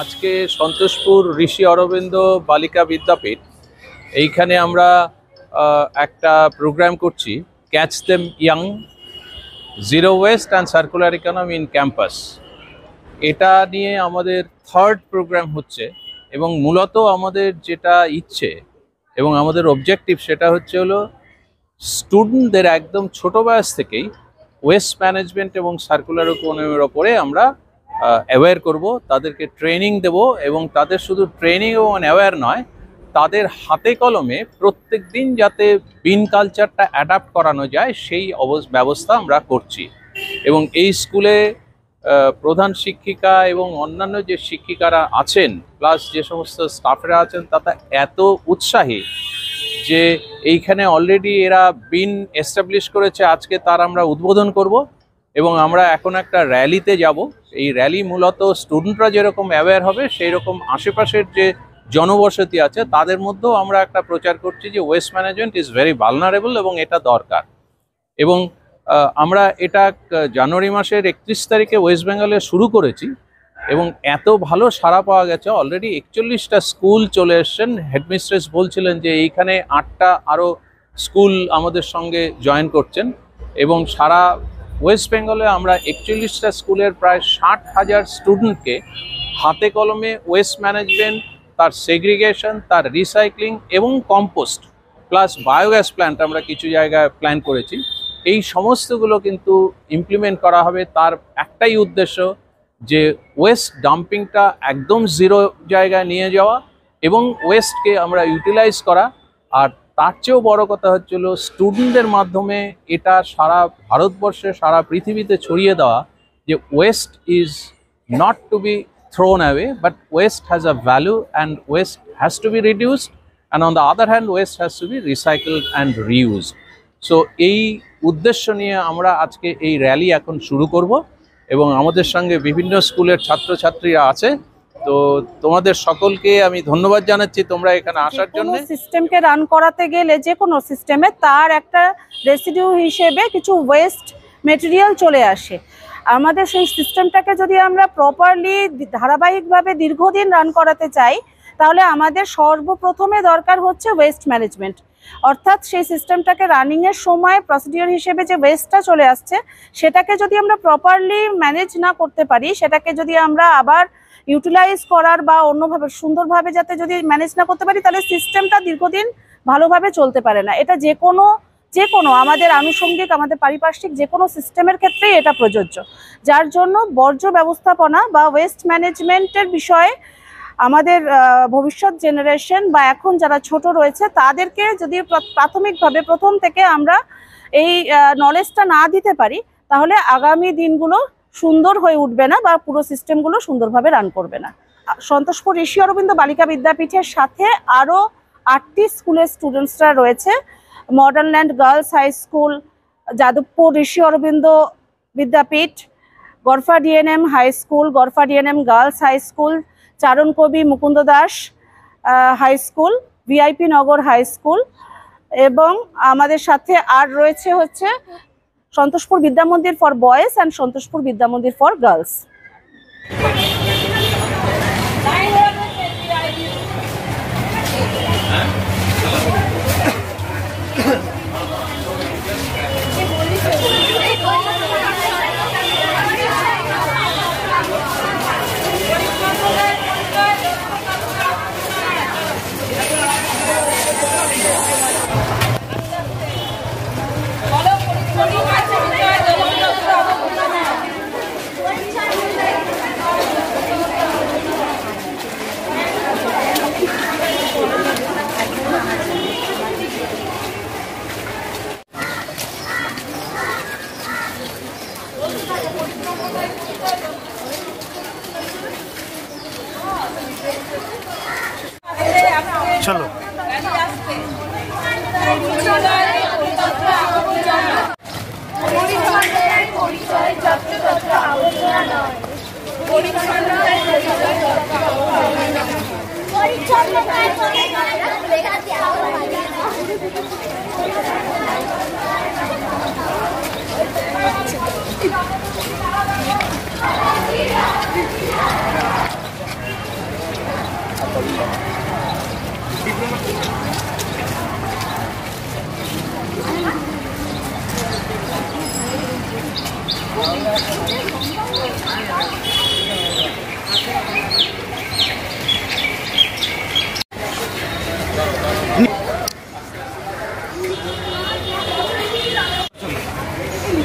আজকে সন্তোষপুর ঋষি অরবিন্দ বালিকা বিদ্যাপীঠ এইখানে আমরা একটা প্রোগ্রাম করছি, catch them young, zero West and circular economy in campus. এটা নিয়ে আমাদের থার্ড প্রোগ্রাম হচ্ছে এবং মূলত আমাদের যেটা ইচ্ছে এবং আমাদের অবজেক্টিভ সেটা হলো স্টুডেন্টদের একদম ছোট বয়স থেকেই ওয়েস্ট ম্যানেজমেন্ট এবং সার্কুলার ইকোনমির ওপরে আমরা অ্যাওয়্যার করব, তাদেরকে ট্রেনিং দেব এবং তাদের শুধু ট্রেনিং এবং অ্যাওয়্যার নয়, তাদের হাতে কলমে প্রত্যেক দিন যাতে বিন কালচারটা অ্যাডাপ্ট করানো যায় সেই ব্যবস্থা আমরা করছি। এবং এই স্কুলে প্রধান শিক্ষিকা এবং অন্যান্য যে শিক্ষিকারা আছেন প্লাস যে সমস্ত স্টাফেরা আছেন তারা এত উৎসাহী যে এইখানে অলরেডি এরা বিন এস্টাবলিশ করেছে। আজকে তার আমরা উদ্বোধন করব এবং আমরা এখন একটা র্যালিতে যাব। এই র্যালি মূলত স্টুডেন্টরা যেরকম অ্যাওয়্যার হবে সেই রকম আশেপাশের যে জনবসতি আছে তাদের মধ্যেও আমরা একটা প্রচার করছি যে waste management is very vulnerable এবং এটা দরকার। এবং আমরা এটা জানুয়ারি মাসের 31 তারিখে ওয়েস্ট বেঙ্গলে শুরু করেছি এবং এত ভালো সাড়া পাওয়া গেছে, অলরেডি 41টা স্কুল চলে এসছেন। হেডমিস্ট্রেস বলছিলেন যে এইখানে 8টা আরও স্কুল আমাদের সঙ্গে জয়েন করছেন এবং সারা ওয়েস্ট বেঙ্গলে আমরা 41টা স্কুলের প্রায় 60,000 স্টুডেন্টকে হাতে কলমে ওয়েস্ট ম্যানেজমেন্ট, তার সেগ্রিগেশন, তার রিসাইক্লিং এবং কম্পোস্ট প্লাস বায়োগ্যাস প্ল্যান্ট আমরা কিছু জায়গায় প্ল্যান করেছি। এই সমস্তগুলো কিন্তু ইমপ্লিমেন্ট করা হবে। তার একটাই উদ্দেশ্য যে ওয়েস্ট ডাম্পিংটা একদম জিরো জায়গায় নিয়ে যাওয়া এবং ওয়েস্টকে আমরা ইউটিলাইজ করা। আর তার চেয়েও বড় কথা হচ্ছিল স্টুডেন্টদের মাধ্যমে এটা সারা ভারতবর্ষে, সারা পৃথিবীতে ছড়িয়ে দেওয়া যে waste is not to be thrown away, but waste has a value and waste has to be reduced, and on the other hand waste has to be recycled and reused. So এই উদ্দেশ্য নিয়ে আমরা আজকে এই rally এখন শুরু করব এবং আমাদের সঙ্গে বিভিন্ন স্কুলের ছাত্রছাত্রীরা আছে। তো তোমাদের সকলকে আমি ধন্যবাদ জানাচ্ছি তোমরা এখানে আসার জন্য। সিস্টেমকে রান করাতে গেলে যে কোনো সিস্টেমে তার একটা রেসিডিউ হিসেবে কিছু ওয়েস্ট মেটেরিয়াল চলে আসে। আমাদের সেই সিস্টেমটাকে যদি আমরা প্রপারলি ধারাবাহিকভাবে দীর্ঘদিন রান করাতে চাই তাহলে আমাদের সর্বপ্রথমে দরকার হচ্ছে ওয়েস্ট ম্যানেজমেন্ট। অর্থাৎ সেই সিস্টেমটাকে রানিংয়ের সময় প্রসিডিওর হিসেবে যে ওয়েস্টটা চলে আসছে সেটাকে যদি আমরা প্রপারলি ম্যানেজ না করতে পারি, সেটাকে যদি আমরা আবার ইউটিলাইজ করার বা অন্যভাবে সুন্দরভাবে যাতে যদি ম্যানেজ না করতে পারি তাহলে সিস্টেমটা দীর্ঘদিন ভালোভাবে চলতে পারে না। এটা যে কোনো আমাদের আনুষঙ্গিক, আমাদের পারিপার্শ্বিক যে কোনো সিস্টেমের ক্ষেত্রেই এটা প্রযোজ্য। যার জন্য বর্জ্য ব্যবস্থাপনা বা ওয়েস্ট ম্যানেজমেন্টের বিষয়ে আমাদের ভবিষ্যৎ জেনারেশন বা এখন যারা ছোট রয়েছে তাদেরকে যদি প্রাথমিকভাবে প্রথম থেকে আমরা এই নলেজটা না দিতে পারি তাহলে আগামী দিনগুলো সুন্দর হয়ে উঠবে না বা পুরো সিস্টেমগুলো সুন্দরভাবে রান করবে না। সন্তোষপুর ঋষি অরবিন্দ বালিকা বিদ্যাপীঠের সাথে আরও 8টি স্কুলের স্টুডেন্টসরা রয়েছে। Modern land girls high school, Jadavpur Rishi Aurobindo Vidyapith, Garfa DNM high school, Garfa DNM girls high school, Charan Kabi Mukunda Das high school, VIP Nagar high school এবং আমাদের সাথে আর রয়েছে হচ্ছে সন্তোষপুর বিদ্যা মন্দির ফর বয়েজ অ্যান্ড সন্তোষপুর বিদ্যা মন্দির ফর গার্লস। চলো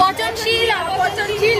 পচনশীল অপচনশীল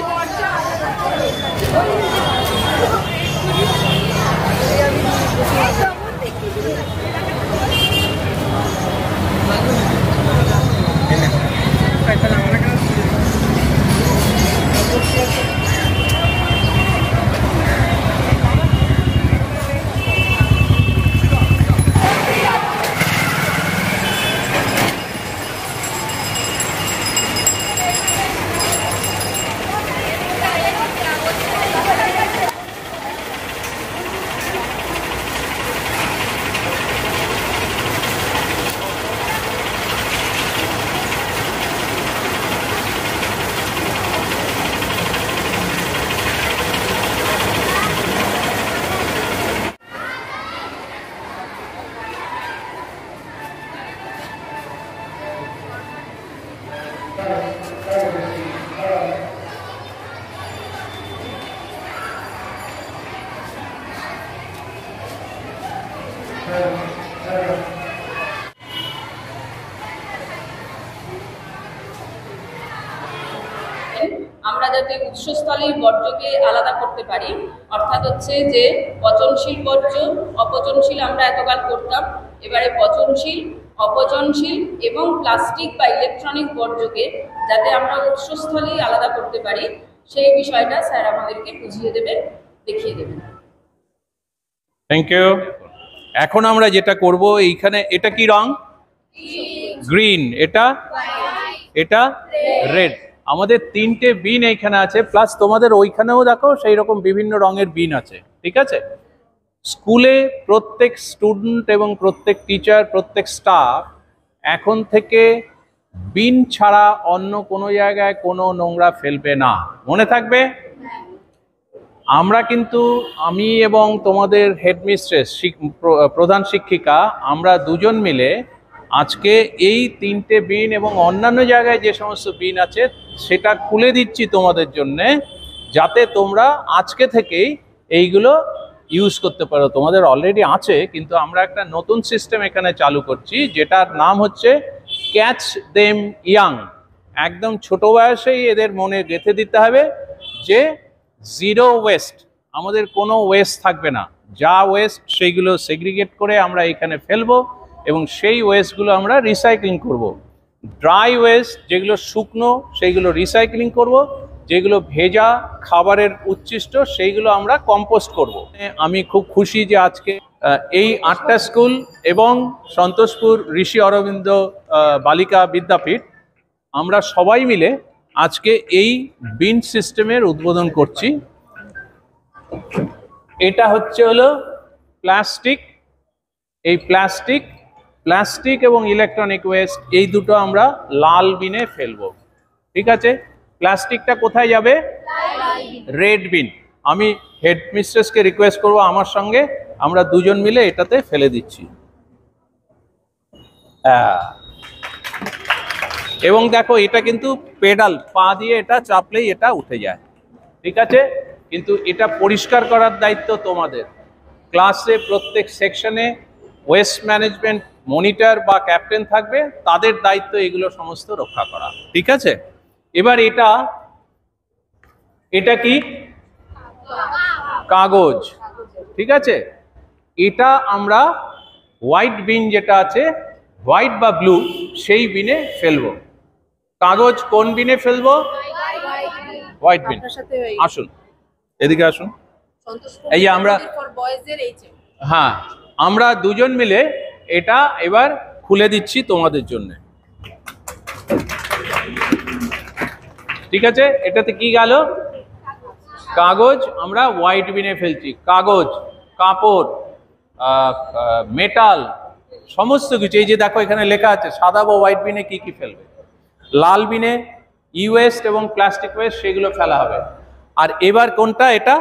আমরা যাতে উৎসস্থলের বর্জ্যকে আলাদা করতে পারি, অর্থাৎ হচ্ছে যে পচনশীল বর্জ্য অপচনশীল আমরা এতকাল করতাম, এবারে পচনশীল অপচনশীল এবং প্লাস্টিক বা ইলেকট্রনিক বর্জ্যকে যাতে আমরা উৎসস্থলেই আলাদা করতে পারি সেই বিষয়টা স্যার আমাদেরকে বুঝিয়ে দেবেন, দেখিয়ে দেবেন। Thank you. এখন আমরা যেটা করব, এইখানে এটা কি রং? গ্রিন। এটা রেড। আমাদের 3টে বিন এইখানে আছে, প্লাস তোমাদের ওইখানেও দেখো সেই রকম বিভিন্ন রঙের বিন আছে, ঠিক আছে? স্কুলে প্রত্যেক স্টুডেন্ট এবং প্রত্যেক টিচার, প্রত্যেক স্টাফ এখন থেকে বিন ছাড়া অন্য কোনো জায়গায় কোনো নোংরা ফেলবে না, মনে থাকবে? আমরা কিন্তু আমি এবং তোমাদের হেডমিস্ট্রেস প্রধান শিক্ষিকা আমরা দুজন মিলে আজকে এই 3টে বিন এবং অন্যান্য জায়গায় যে সমস্ত বিন আছে সেটা খুলে দিচ্ছি তোমাদের জন্যে, যাতে তোমরা আজকে থেকেই এইগুলো ইউজ করতে পারো। তোমাদের অলরেডি আছে, কিন্তু আমরা একটা নতুন সিস্টেম এখানে চালু করছি যেটার নাম হচ্ছে ক্যাচ দেম ইয়াং। একদম ছোট বয়সেই এদের মনে গেঁথে দিতে হবে যে জিরো ওয়েস্ট, আমাদের কোনো ওয়েস্ট থাকবে না। যা ওয়েস্ট সেইগুলো সেগ্রিগেট করে আমরা এখানে ফেলবো এবং সেই ওয়েস্টগুলো আমরা রিসাইক্লিং করব। ড্রাই ওয়েস্ট যেগুলো শুকনো সেইগুলো রিসাইক্লিং করব, যেগুলো ভেজা খাবারের উচ্ছিষ্ট সেইগুলো আমরা কম্পোস্ট করব। আমি খুব খুশি যে আজকে এই 8টা স্কুল এবং সন্তোষপুর ঋষি অরবিন্দ বালিকা বিদ্যাপীঠ আমরা সবাই মিলে আজকে এই বিন সিস্টেমের উদ্বোধন করছি। এটা হলো প্লাস্টিক। এই প্লাস্টিক এবং ইলেকট্রনিক ওয়েস্ট এই দুটো আমরা লাল বিনে ফেলবো, ঠিক আছে? প্লাস্টিকটা কোথায় যাবে? রেড বিন। আমি হেডমিস্ট্রেসকে রিকোয়েস্ট করব আমার সঙ্গে আমরা দুজন মিলে এটাতে ফেলে দিচ্ছি। এবং দেখো এটা কিন্তু পেডাল, পা দিয়ে এটা চাপলেই এটা উঠে যায়, ঠিক আছে? কিন্তু এটা পরিষ্কার করার দায়িত্ব তোমাদের। ক্লাসে প্রত্যেক সেকশনে ওয়েস্ট ম্যানেজমেন্ট মনিটর বা ক্যাপ্টেন থাকবে, তাদের দায়িত্ব এগুলো সমস্ত রক্ষা করা, ঠিক আছে? এবার এটা কি? কাগজ, ঠিক আছে? এটা আমরা হোয়াইট বিন যেটা আছে, হোয়াইট বা ব্লু, সেই বিনে ফেলবো। কাগজ কোন বিনে ফেলবো? White bean. আসুন এদিকে আসুন। এই আমরা হ্যাঁ আমরা দুজন মিলে এটা এবার খুলে দিচ্ছি তোমাদের জন্য, ঠিক আছে? এটাতে কি গেল? কাগজ আমরা হোয়াইট বিনে ফেলছি। কাগজ, কাপড়, মেটাল, সমস্ত কিছু। এই যে দেখো এখানে লেখা আছে সাদা বা হোয়াইট বিনে কি কি ফেলবে। লাল বিনে ই ওয়েস্ট এবং প্লাস্টিক ওয়েস্ট সেগুলো ফেলা হবে। আর এবার কোনটা? এটা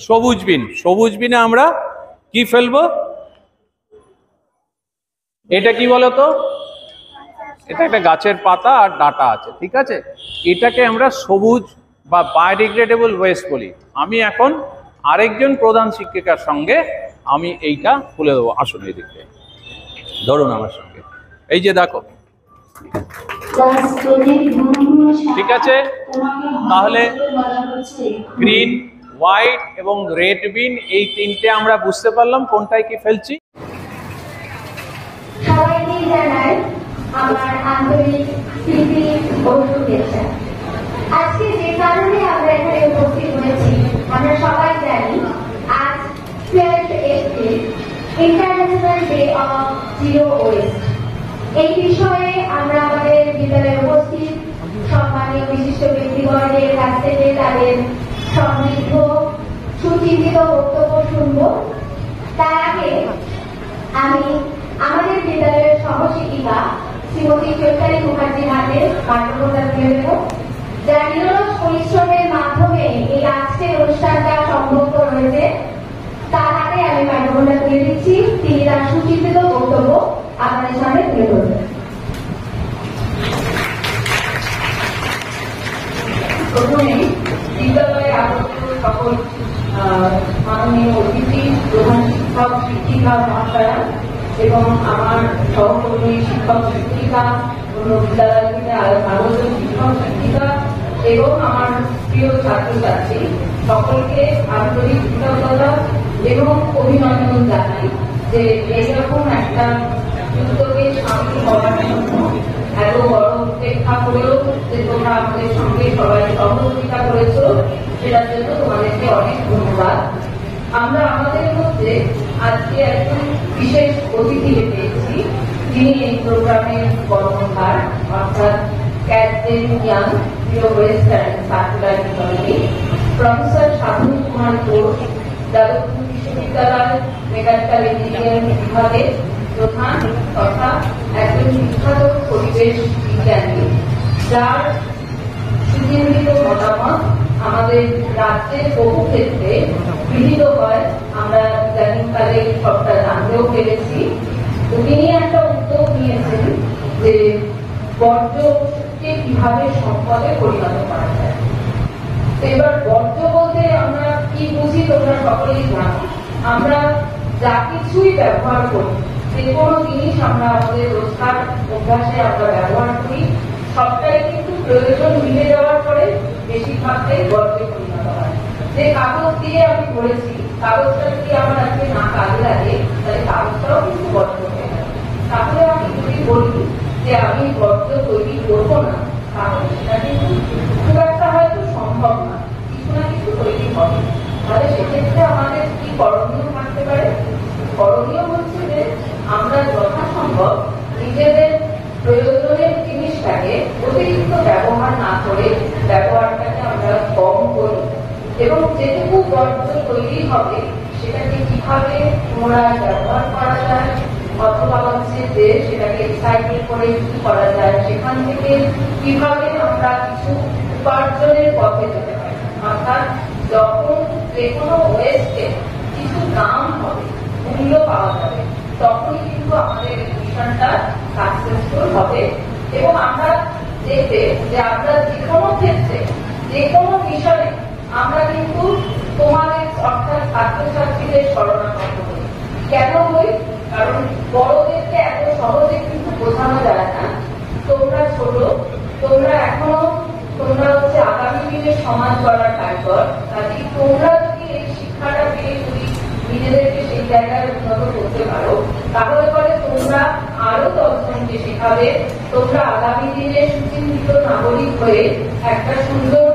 সবুজ বিন। সবুজ বিনে আমরা কি ফেলবো? এটা কি বলতো? এটা একটা গাছের পাতা আর ডাটা আছে, ঠিক আছে। এটাকে আমরা সবুজ বা বায়োডিগ্রেডেবল ওয়েস্ট বলি। আমি এখন আরেকজন প্রধান শিক্ষিকার সঙ্গে আমি এইটা খুলে দেবো। আসুন এই দিকে ধরুন আমার সঙ্গে, এই যে দেখো, ঠিক আছে। তাহলে গ্রিন, হোয়াইট এবং রেড বিন, এই তিনটে আমরা বুঝতে পারলাম কোনটায় কি ফেলছি। সবাইকে জানাই আমার আন্তরিক প্রীতি ও শুভেচ্ছা। আজকে যে কারণে আমরা এখানে উপস্থিত হয়েছি, আমরা সবাই জানি আজ 12 April international day of zero West. এই বিষয়ে আমরা আমাদের বিদ্যালয়ে উপস্থিত সম্মানীয় বিশিষ্ট ব্যক্তিবর্গের কাছ থেকে তাদের সমৃদ্ধ সুচিন্তিত বক্তব্য শুনব। তার আগে আমি আমাদের বিদ্যালয়ের সহশিক্ষিকা শ্রীমতী চৈতালি মুখার্জির হাতে মাইক্রোফোনটা তুলে দেব, যার নিরলস পরিশ্রমের মাধ্যমে এই আজকের অনুষ্ঠানটা সম্ভব হয়েছে। তার হাতে আমি মাইক্রোফোনটা তুলে দিচ্ছি, তিনি তার সুচিন্তিত বক্তব্য আপনাদের সামনে তুলে ধরবেন। প্রথমে বিদ্যালয়ে আগত সকল মাননীয় অতিথি, প্রধান শিক্ষক, শিক্ষিকা মহাশয়া এবং আমার সহকর্মী শিক্ষক শিক্ষিকা, অন্য বিদ্যালয় থেকে আগত শিক্ষক শিক্ষিকা এবং আমার প্রিয় ছাত্রছাত্রী, সকলকে আন্তরিক কৃতজ্ঞতা এবং অভিনন্দন জানাই যে এইরকম একটা উদ্যোগে সামিল হওয়ার জন্য। এত বড় উপেক্ষা করেও যে তোমরা আমাদের সঙ্গে সবাই সহযোগিতা করেছো, সেটার জন্য তোমাদেরকে অনেক ধন্যবাদ। আমরা আমাদের মধ্যে আজকে একজন বিশেষ অতিথি পেয়েছি, যিনি এই প্রোগ্রামের কর্মধার, অর্থাৎ catch them young zero West and circular economy, professor সাধু কুমার ঘোষ, যাদবপুর বিশ্ববিদ্যালয় মেকানিক্যাল ইঞ্জিনিয়ারিং বিভাগের প্রধান তথা একজন বিখ্যাত পরিবেশ বিজ্ঞানী, যার সুচিন্তিত মতামত আমাদের রাজ্যের বহু ক্ষেত্রে গৃহীত হয়। আমরা ইদানিংকালে সবটা জানতেও পেরেছি। তো তিনি একটা উদ্যোগ নিয়েছেন যে বর্জ্যকে কিভাবে সম্পদে পরিণত করা যায়। এবার বর্জ্য বলতে আমরা কি বুঝি তোমরা সকলেই জানো। আমরা যা কিছুই ব্যবহার করি, যে কোনো জিনিস আমরা আমাদের রোজকার অভ্যাসে আমরা ব্যবহার করি, সবটাই কিন্তু প্রয়োজন মিলে যাওয়ার পরে বেশিরভাগটাই বর্জ্যে পরিণত হয়। যে কাগজ দিয়ে আমি করেছি, কাগজটা যদি আমার আজকে না কাজে লাগে, তাহলে কাগজটাও কিন্তু বর্জ্য হয়ে যাবে। তাহলে আমি যদি বলি যে আমি বর্জ্য তৈরি করবো না, তাহলে সেটা কিন্তু খুব একটা হয়তো সম্ভব না, কিছু না কিছু তৈরি হবে। তাহলে সেক্ষেত্রে আমাদের কি করণীয় থাকতে পারে? করণীয় হচ্ছে যে আমরা যথাসম্ভব নিজেদের প্রয়োজনের জিনিসটাকে অতিরিক্ত ব্যবহার না করে ব্যবহারটাকে আমরা কম করি এবং যেটুকু বর্জ্য তৈরি হবে সেটাকে কিভাবে পুনরায় ব্যবহার করা যায়, অথবা হচ্ছে যে সেটাকে রিসাইকেল করে কি করা যায়, সেখান থেকে কিভাবে আমরা কিছু উপার্জনের পথে যেতে পারি। অর্থাৎ যখন যে কোনো ওয়েস্টে কিছু দাম হবে, মূল্য পাওয়া যাবে, তখনই কিন্তু আমাদের মিশনটা সাকসেসফুল হবে। এবং আমরা দেখবে যে আমরা যে কোনো ক্ষেত্রে, যে কোনো মিশনে আমরা কিন্তু তোমাদের অর্থাৎ ছাত্রছাত্রীদের শরণাপন্ন হই। কেন হই? কারণ বড়দেরকে এত সহজে কিন্তু বোঝানো যায় না। তোমরা ছোট, তোমরা এখনো তোমরা হচ্ছে আগামী দিনের সমাজ গড়ার কারিগর। কাজে তোমরা যদি এই শিক্ষাটা পেয়ে যদি নিজেদেরকে সেই জায়গায় উন্নত করতে পারো, তাহলে পরে তোমরা আরো 10 জনকে শেখাবে। তোমরা আগামী দিনে সুচিন্তিত নাগরিক হয়ে একটা সুন্দর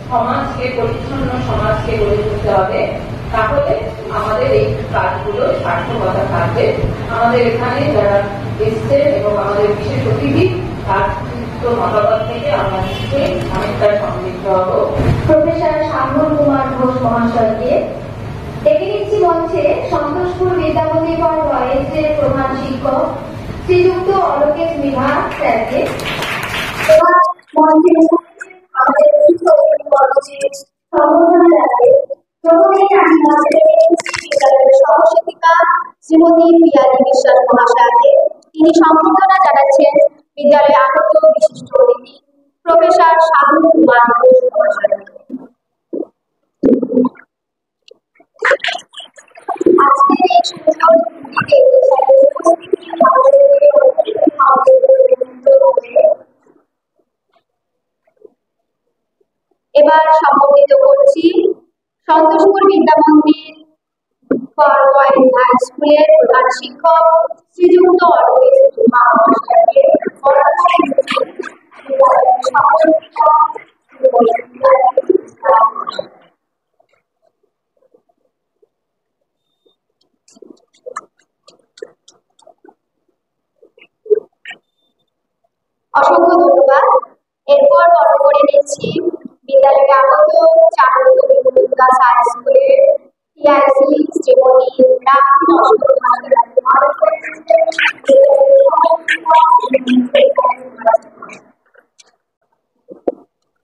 সমাজকে, পরিচ্ছন্ন সমাজকে গড়ে তুলতে হবে। তাহলে আমাদের এই কাজগুলো সার্থকতা থাকবে। আমাদের এখানে যারা এসছেন এবং আমাদের বিশেষ অতিথি, তার মতামত থেকে আমরা নিশ্চয়ই অনেকটা সমৃদ্ধ হব। প্রফেসর সাধু কুমার ঘোষ মহাশয়কে ডেকে নিচ্ছি মঞ্চে সন্তোষপুর বিদ্যাপতি পাল ওয়াইজের প্রধান শিক্ষক শ্রীযুক্ত অলোকেশ মৃধা স্যারকে। মঞ্চে আমাদের সম্বোধনা জানাবে। প্রথমেই আমি বিদ্যালয়ের সহশিক্ষিকা শ্রীমতী পিয়ালি বিশ্বাস মহাশয়কে, তিনি সম্বোধনা জানাচ্ছেন বিদ্যালয়ে আগত বিশিষ্ট অতিথি প্রফেসর সাধু কুমার ঘোষ মহাশয়। আজকের এই সুন্দর এবার সম্বোধিত করছি সন্তোষপুর বিদ্যা মন্দির ফর বয়েজ হাই স্কুলের প্রধান শিক্ষক শ্রীযুক্ত অরবিন্দ মহাশয়কে অসংখ্য ধন্যবাদ। এরপর বড় করে নিচ্ছি বিদ্যালয়ে আগত চারুকলা হাই স্কুলের টিআইসি শ্রীমতী রাখি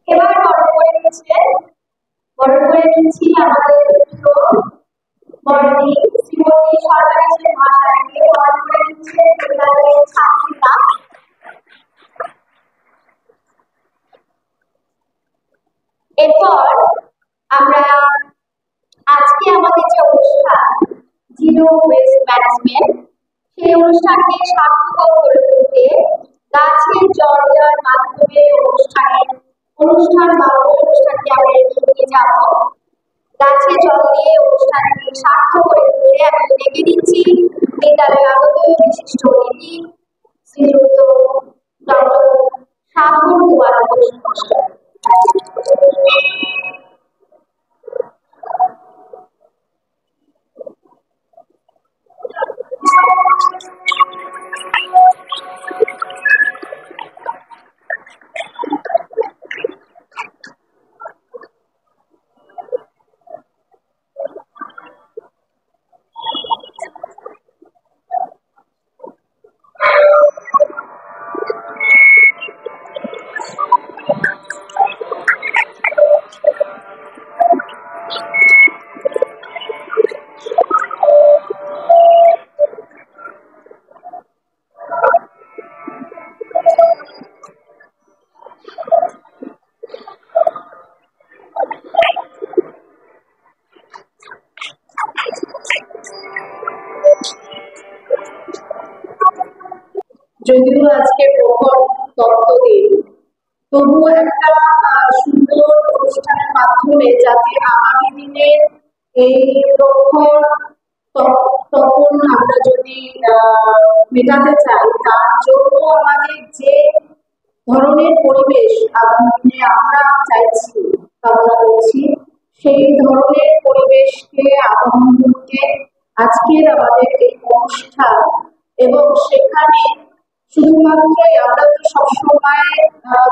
এবার বড় করে নিচ্ছি আমাদের বড়দি শ্রীমতী সরকারি মহাশয়কে বড় করে নিচ্ছে বিদ্যালয়ের ছাত্রীরা। এরপর আমরা আজকে আমাদের যে অনুষ্ঠান জিরো ওয়েস্ট ম্যানেজমেন্ট, সেই অনুষ্ঠানকে সার্থক করে তুলতে গাছের জল দেওয়ার মাধ্যমে অনুষ্ঠানকে আমরা এগিয়ে নিয়ে যাব। গাছে জল দিয়ে অনুষ্ঠানকে সার্থক করে তুলতে আমি ডেকে দিচ্ছি বিদ্যালয়ে আগত বিশিষ্ট অতিথি শ্রীযুক্ত ডক্টর সাধু কুমার ঘোষ মহাশয়। যদিও আজকে প্রখর তত্ত্ব দিন, তবুও একটা সুন্দর অনুষ্ঠানের মাধ্যমে যাতে আগামী দিনে এই প্রখর তপন আমরা যদি মেটাতে চাই, তার জন্য আমাদের যে ধরনের পরিবেশ আগামী দিনে আমরা চাইছি কামনা করছি, সেই ধরনের পরিবেশকে আবরণ করতে আজকের আমাদের এই অনুষ্ঠান। এবং সেখানে শুধুমাত্রই আমরা তো সবসময়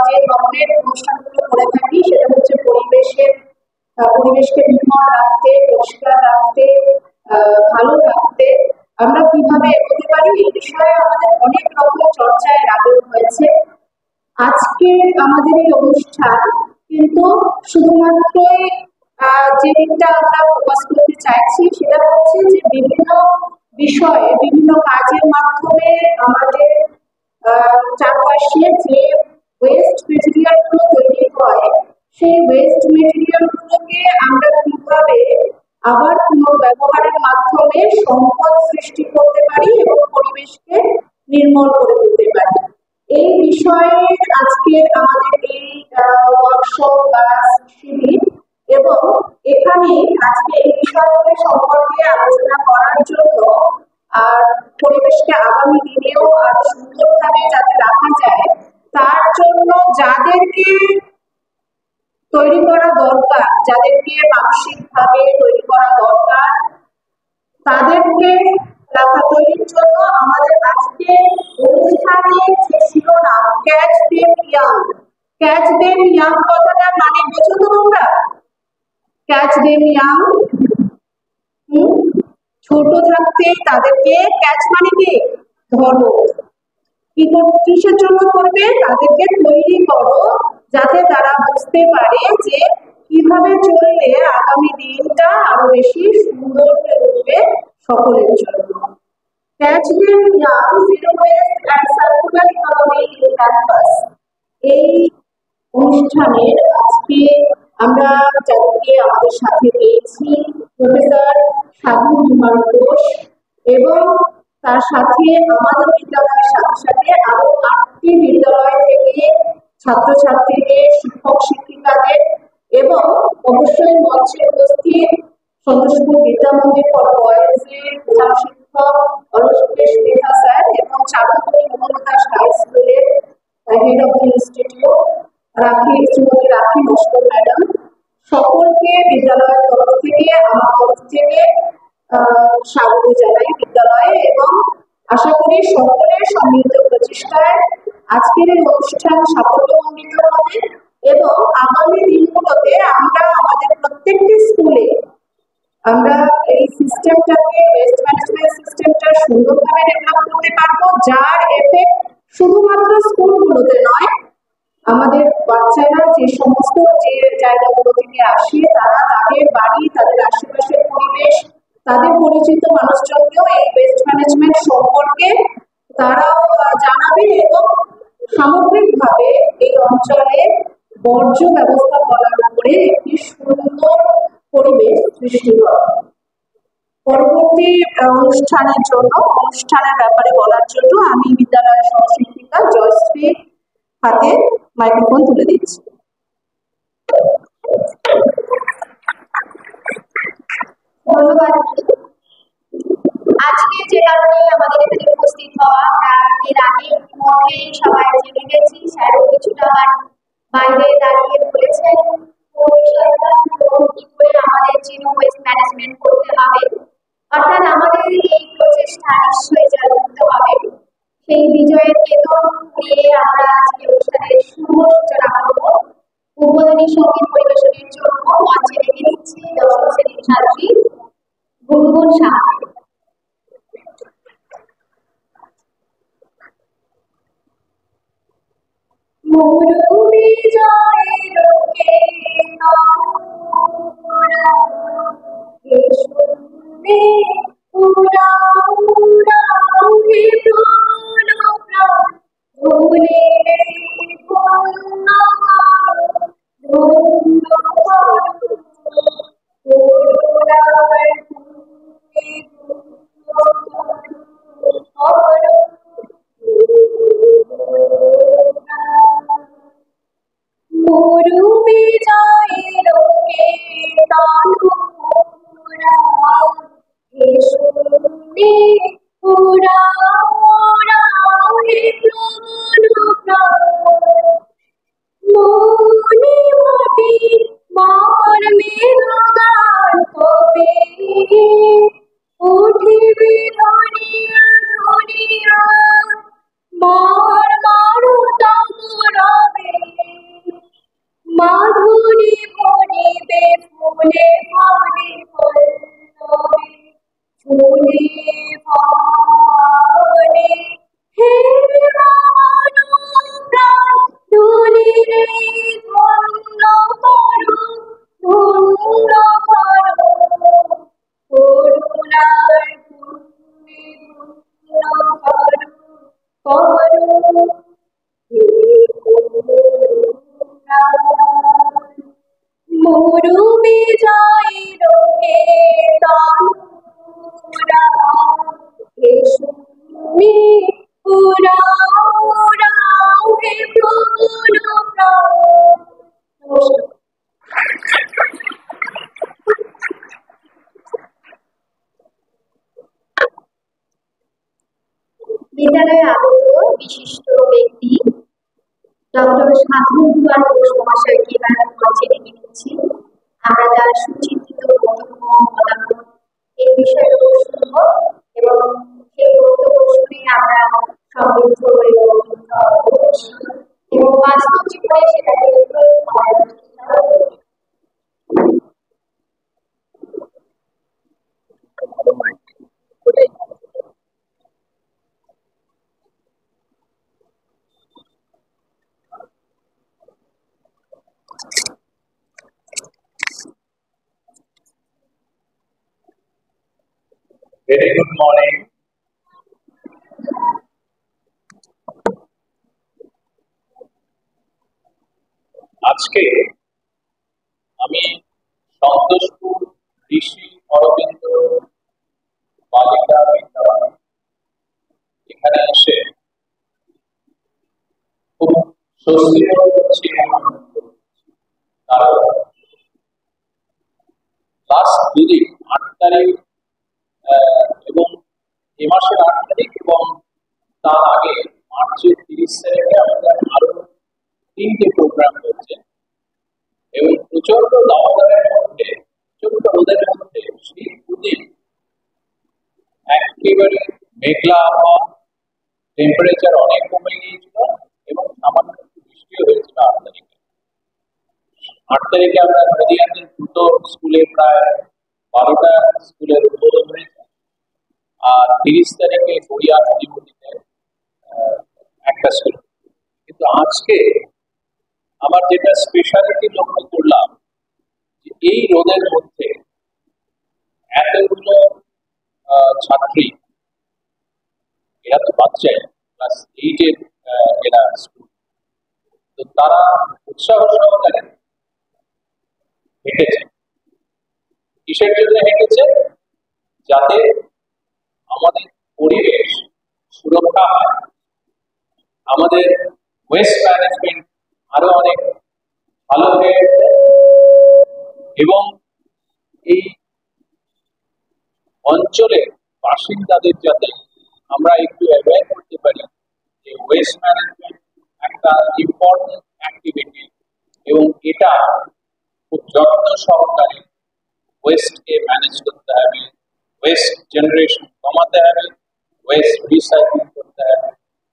যে ধরনের অনুষ্ঠানগুলো করে থাকি সেটা হচ্ছে পরিবেশকে নির্মল রাখতে, পরিষ্কার রাখতে, ভালো রাখতে আমরা কিভাবে এগোতে পারি এই বিষয়ে আমাদের অনেক রকম চর্চা এর আগেও হয়েছে। আজকে আমাদের এই অনুষ্ঠান কিন্তু শুধুমাত্রই যে দিকটা আমরা ফোকাস করতে চাইছি সেটা হচ্ছে যে বিভিন্ন বিষয়ে বিভিন্ন কাজের মাধ্যমে আমাদের চারপাশে যে ওয়েস্ট মেটেরিয়াল গুলো তৈরি হয় সেই ওয়েস্ট মেটেরিয়াল গুলোকে আমরা কিভাবে আবার পুনর্ব্যবহারের মাধ্যমে সম্পদ সৃষ্টি করতে পারি এবং পরিবেশকে নির্মল করে তুলতে পারি। এই বিষয়ে আজকের আমাদের এই ওয়ার্কশপ বা শিবির, এবং এখানে আজকে এই বিষয়গুলি সম্পর্কে আলোচনা করার জন্য আর পরিবেশকে আগামী দিনেও আরো সুন্দরভাবে যাতে রাখা যায় তার জন্য যাদেরকে তৈরি করা দরকার, যাদেরকে মানসিকভাবে তৈরি করা দরকার, তাদেরকে রাখা তৈরির জন্য আমাদের আজকে অনুষ্ঠানে যে শিরোনাম catch them young. Catch them young কথাটার মানে বোঝো তো তোমরা? ক্যাচ দেম ইয়াং, ছোট থাকতে তাদেরকে ক্যাচ মানে কি ধরো, কিসের জন্য করবে? তাদেরকে তৈরি করো যাতে তারা বুঝতে পারে যে কিভাবে চললে আগামী দিনটা আরো বেশি সুন্দর হয়ে উঠবে সকলের জন্য। Catch them young, zero waste and circular economy in campus. এই অনুষ্ঠানের আজকে আমরা যাদেরকে আমাদের সাথে পেয়েছি প্রফেসর সাধু কুমার ঘোষ এবং তার সাথে আমাদের বিদ্যালয়ের সাথে সাথে আরো 8টি বিদ্যালয় থেকে ছাত্রছাত্রীদের শিক্ষক শিক্ষিকাদের এবং অবশ্যই মঞ্চে উপস্থিত সন্তোষপুর বিদ্যা মন্দির ফর বয়েজের প্রধান শিক্ষক অলকেশ মেধা স্যার এবং চারুকলী মমতাজ হাই স্কুলের head of the institute Shrimati রাখি নস্কর ম্যাডাম, সকলকে বিদ্যালয়ের তরফ থেকে আমার তরফ থেকে স্বাগত জানাই বিদ্যালয়ে এবং আশা করি সকলের সম্মিলিত প্রচেষ্টায় আজকের এই অনুষ্ঠান সাফল্যমণ্ডিত হবে এবং আগামী দিনগুলোতে আমরা আমাদের প্রত্যেকটি স্কুলে আমরা এই সিস্টেমটাকে ওয়েস্ট ম্যানেজমেন্ট সিস্টেমটা সুন্দরভাবে ডেভেলপ করতে পারবো, যার এফেক্ট শুধুমাত্র স্কুলগুলোতে নয়, আমাদের বাচ্চারা যে সমস্ত যে জায়গাগুলো থেকে আসে তারা তাদের বাড়ি, তাদের আশেপাশের পরিবেশ, তাদের পরিচিত মানুষজনকেও এই ওয়েস্ট ম্যানেজমেন্ট সম্পর্কে তারাও জানাবে এবং সামগ্রিকভাবে এই অঞ্চলে বর্জ্য ব্যবস্থাপনার উপরে একটি সুন্দর পরিবেশ সৃষ্টি করে। পরবর্তী অনুষ্ঠানের জন্য অনুষ্ঠানের ব্যাপারে বলার জন্য আমি বিদ্যালয়ের সহশিক্ষিকা জয়শ্রী হাতে মাইক্রোফোন তুলে দিচ্ছি। ধন্যবাদ। আজকে যে কারণে আমাদের এখানে উপস্থিত হওয়া, আমরা এর আগে মধ্যেই সবাই জেনে গেছি, স্যারও কিছুটা বাইরে দাঁড়িয়ে বলেছেন কি করে আমাদের জিরো ওয়েস্ট ম্যানেজমেন্ট করতে হবে, অর্থাৎ আমাদের এই প্রচেষ্টা নিশ্চয়ই চালু করতে হবে। সেই বিজয়ের বেতন দিয়ে আমরা আজকে অনুষ্ঠানের শুভ সূচনা করব। উদ্বোধনী সঙ্গীত পরিবেশনের জন্য মঞ্চে রেখে দিচ্ছি 10ম শ্রেণীর ছাত্রী গুনগুন সাহা। মাধুরী বনিবে ফুলে ফলে পল্লবে ফুলে ফলে হে প্রাণ দুলিরে ধন্য করো ধন্য করো করুণার পুণ্যে ধন্য করো করো মরু বিজয় রোগে তানুরা এসুনি উড়াও হে প্রবল প্রাণ। বিদ্যালয়ে আগত বিশিষ্ট ব্যক্তি ডক্টর সাধু কুমার ঘোষ মহাশয়কে এবার মঞ্চে ডেকে নিচ্ছি। আমরা তার সুচিন্তিত বক্তব্য মতামত এই বিষয়ে শুনব এবং সেই বক্তব্য শুনে আমরা সমৃদ্ধ এবং বাস্তব জীবনে সেটাকে প্রয়োগ করার চেষ্টা করব। Very good morning. আজকে আমি সন্তোষপুর ঋষি অরবিন্দ বালিকা বিদ্যালয় এখানে এসে খুব স্বস্তি বোধ করছি কারণ লাস্ট দুদিন 8 তারিখ এবং এ মাসের 8 তারিখ এবং তার আগে মার্চের 30 তারিখে আমাদের আরো 3টে প্রোগ্রাম হচ্ছে এবং প্রচন্ড দাবদাহের মধ্যে প্রচন্ড রোদের মধ্যে সেই দুদিন একেবারে মেঘলা আবহাওয়া, টেম্পারেচার অনেক কমে গিয়েছিল এবং সামান্য একটু বৃষ্টিও হয়েছিল 8 তারিখে। 8 তারিখে আমরা নদীয়াতে দুটো স্কুলে প্রায় 12টা স্কুলের উদ্বোধন হয়েছে আর 30 তারিখে গড়িয়া নদীমতিতে একটা স্কুল। কিন্তু আজকে আমার যেটা স্পেশালিটি লক্ষ্য করলাম যে এই রোদের মধ্যে এতগুলো ছাত্রী, এরা তো বাচ্চাই, ক্লাস 8-এর এরা স্কুল, তো তারা উৎসাহ সহকারে হেঁটেছে। কিসের জন্য হেঁটেছে? যাতে আমাদের পরিবেশ সুরক্ষা হয়, আমাদের ওয়েস্ট ম্যানেজমেন্ট আরো অনেক ভালো হয়ে ওঠে এবং এই অঞ্চলের বাসিন্দাদের যাতে আমরা একটু অ্যাভয়েড করতে পারি যে ওয়েস্ট ম্যানেজমেন্ট একটা ইম্পর্টেন্ট অ্যাক্টিভিটি এবং এটা খুব যত্ন সহকারে ওয়েস্টকে ম্যানেজ করতে হবে, ওয়েস্ট জেনারেশন কমাতে হবে, ওয়েস্ট রিসাইক্লিং করতে হবে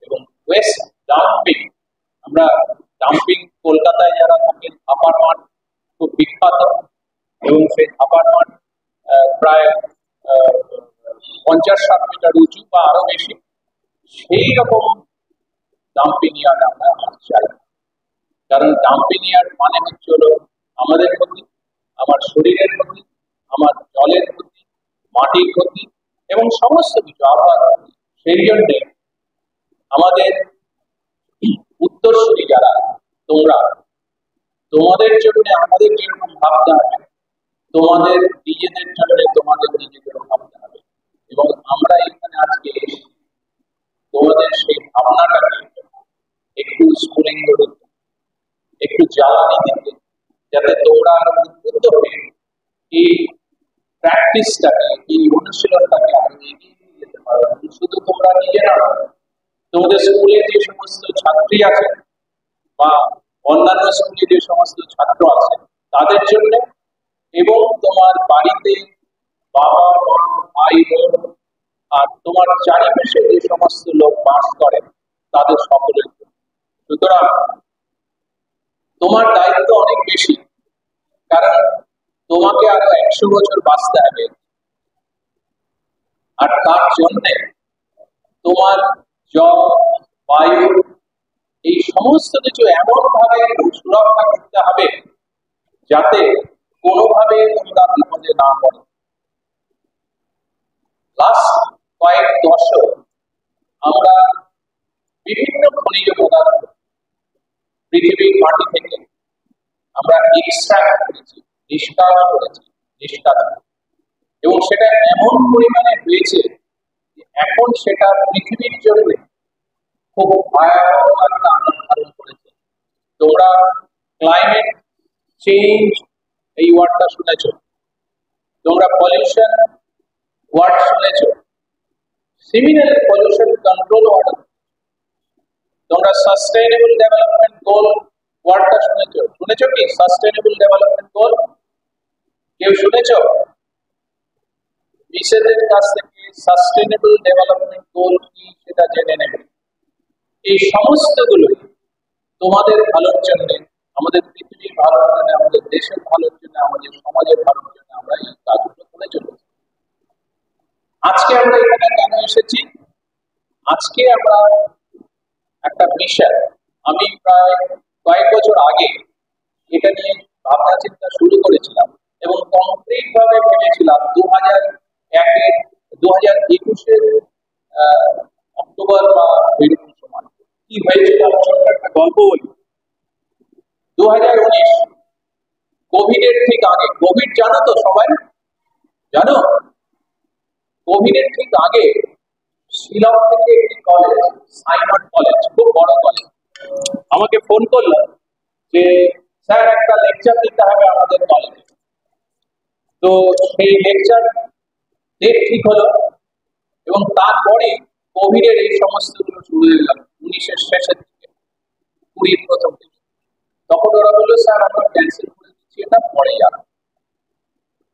এবং ওয়েস্ট ডাম্পিং। আমরা ডাম্পিং কলকাতায় যারা থাকেন আপার মাঠ খুব বিখ্যাত এবং সেই আপার মাঠ প্রায় 50-60 মিটার উঁচু বা আরো বেশি, সেই রকম ডাম্পিং ইয়ার্ড আমরা চাই। কারণ ডাম্পিং ইয়ার্ড মানে হচ্ছে হলো আমাদের ক্ষতি, আমার শরীরের ক্ষতি, আমার জলের ক্ষতি, মাটির ক্ষতি এবং সমস্ত কিছু আবহাওয়ার ক্ষতি। সেই জন্যে আমাদের উত্তরসূরি যারা তোমরা, তোমাদের জন্য আমাদের যেরকম ভাবতে হবে, তোমাদের নিজেদের জন্য তোমাদের নিজেদের ভাবতে হবে এবং আমরা এখানে আজকে তোমাদের সেই ভাবনাটাকে একটু স্কুলিং করতে, একটু জ্বালানি দিতে, যাতে তোমরা আরো উদ্বুদ্ধ হয়ে এই প্র্যাকটিসটাকে, এই অনুশীলনটাকে আরো এগিয়ে নিয়ে যেতে পারো। শুধু তোমরা নিজেরা, তোমাদের স্কুলে যে সমস্ত ছাত্রী আছে বা অন্যান্য স্কুলে যে সমস্ত ছাত্র আছে তাদের জন্য এবং তোমার বাড়িতে বাবা মা ভাই বোন আর তোমার চারিপাশে যে সমস্ত লোক বাস করে তাদের সকলের জন্য। সুতরাং তোমার দায়িত্ব অনেক বেশি, কারণ তোমাকে আরো 100 বছর বাঁচতে হবে আর তার জন্যে তোমার জল, বায়ু, এই সমস্ত কিছু এমন ভাবে সুরক্ষা করতে হবে যাতে কোনোভাবে তোমরা বিপদে না পড়ো। লাস্ট কয়েক দশক আমরা বিভিন্ন খনিজ পদার্থ পৃথিবীর মাটি থেকে আমরা এক্সট্রাক্ট করেছি, নিষ্কাশ করেছি, নিষ্কাশন, এবং সেটা এমন পরিমাণে হয়েছে যে এখন সেটা পৃথিবীর জন্য খুব ভয়াবহ একটা আকার ধারণ করেছে। তোমরা ক্লাইমেট চেঞ্জ এই ওয়ার্ডটা শুনেছ, তোমরা পলিউশন ওয়ার্ড শুনেছ, সিমিলারলি পলিউশন কন্ট্রোল ওয়ার্ড, তোমরা সাস্টেইনেবল ডেভেলপমেন্ট গোল ওয়ার্ডটা শুনেছ কি? সাস্টেইনেবল ডেভেলপমেন্ট গোল কেউ শুনেছ? বিশেষের কাছ থেকে সাস্টেইনেবল ডেভেলপমেন্ট গোল কি সেটা জেনে নেবে। এই সমস্তগুলোই তোমাদের ভালোর জন্য, আমাদের পৃথিবীর ভালোর জন্য, আমাদের দেশের ভালোর জন্য, আমাদের সমাজের ভালোর জন্য আমরা এই কাজগুলো করে চলেছি। আজকে আমরা এখানে কেন এসেছি? আজকে আমরা একটা মিশন, আমি প্রায় কয়েক বছর আগে এটা নিয়ে ভাবনা চিন্তা শুরু করেছিলাম এবং কমপ্লিট ভাবে ভেবেছিলাম 2021-এর অক্টোবর বা এরকম সময়। কি হয়েছিল ছোট্ট একটা গল্প বলি। 2019 কোভিডের ঠিক আগে, কোভিড জানো তো সবাই, জানো কোভিডের ঠিক আগে শিলং থেকে একটি কলেজ, সাইমন কলেজ, খুব বড় কলেজ, আমাকে ফোন করলো যে স্যার একটা লেকচার দিতে হবে আমাদের কলেজে। তো সেই লেকচার ডেট ঠিক হলো এবং তারপরে কোভিডের এই সমস্তগুলো শুরু হয়ে গেল 19-এর শেষের দিকে, 20-র প্রথম দিকে। তখন ওরা বললো স্যার আমরা ক্যান্সেল করে দিচ্ছি, এটা পরে যাবে।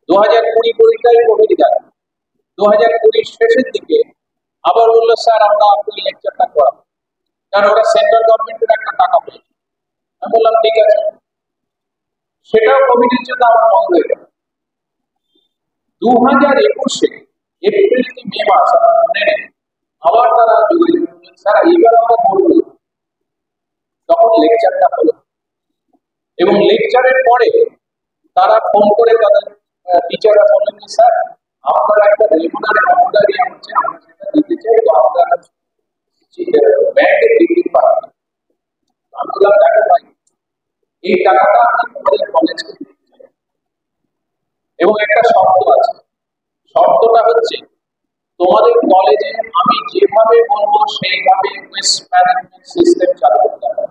2020-টাই কোভিড গেল, 2020-র শেষের দিকে আবার বললো স্যার আমরা আপনার লেকচারটা করাবো, কারণ ওরা সেন্ট্রাল গভর্নমেন্টের একটা টাকা পেয়েছে। আমি বললাম ঠিক আছে, সেটাও কোভিডের জন্য আমার বন্ধ হয়ে গেল। 2021-এ এপ্রিল কি মে মাস আমার মনে নেই, আবার তারা যোগাযোগ করলেন স্যার এইবার আমরা করবো। তখন লেকচারটা হলো এবং লেকচারের পরে তারা ফোন করে তাদের টিচাররা বললেন যে স্যার আপনারা একটা রেগুলার অর্ডারই হচ্ছে, আমরা সেটা দিতে চাই, তো আপনারা ব্যাংকে দিতে পারেন। আমি বললাম দেখো ভাই, এই টাকাটা আমি তোমাদের কলেজকে দিতে চাই এবং একটা শর্ত আছে, শর্তটা হচ্ছে তোমাদের কলেজে আমি যেভাবে বলবো সেইভাবে ওয়েস্ট ম্যানেজমেন্ট সিস্টেম চালু করতে হবে।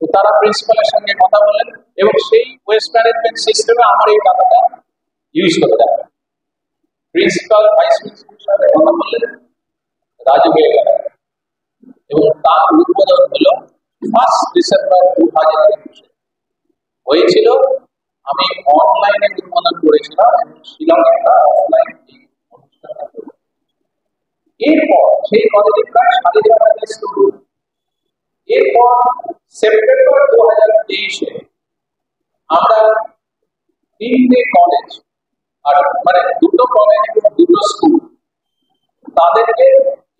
তো তারা প্রিন্সিপালের সঙ্গে কথা বললেন এবং সেই ওয়েস্ট ম্যানেজমেন্ট সিস্টেমে আমার এই টাকাটা ইউজ করতে হবে। প্রিন্সিপাল ভাইস প্রিন্সিপালের সাথে কথা বললেন, রাজু হয়ে গেল এবং তার উদ্বোধন হলো 1 ডিসেম্বর 2021 হয়েছিল। আমি অনলাইনে উদ্বোধন করেছিলাম এবং শিলংয়ে একটা অফলাইন অনুষ্ঠানটা করেছিলাম। এরপর সেই কলেজে প্রায় 4,500 স্টুডেন্ট। এরপর সেপ্টেম্বর 2023-এ আমরা 3টে কলেজ, আর মানে 2টো কলেজ এবং 2টো স্কুল, তাদেরকে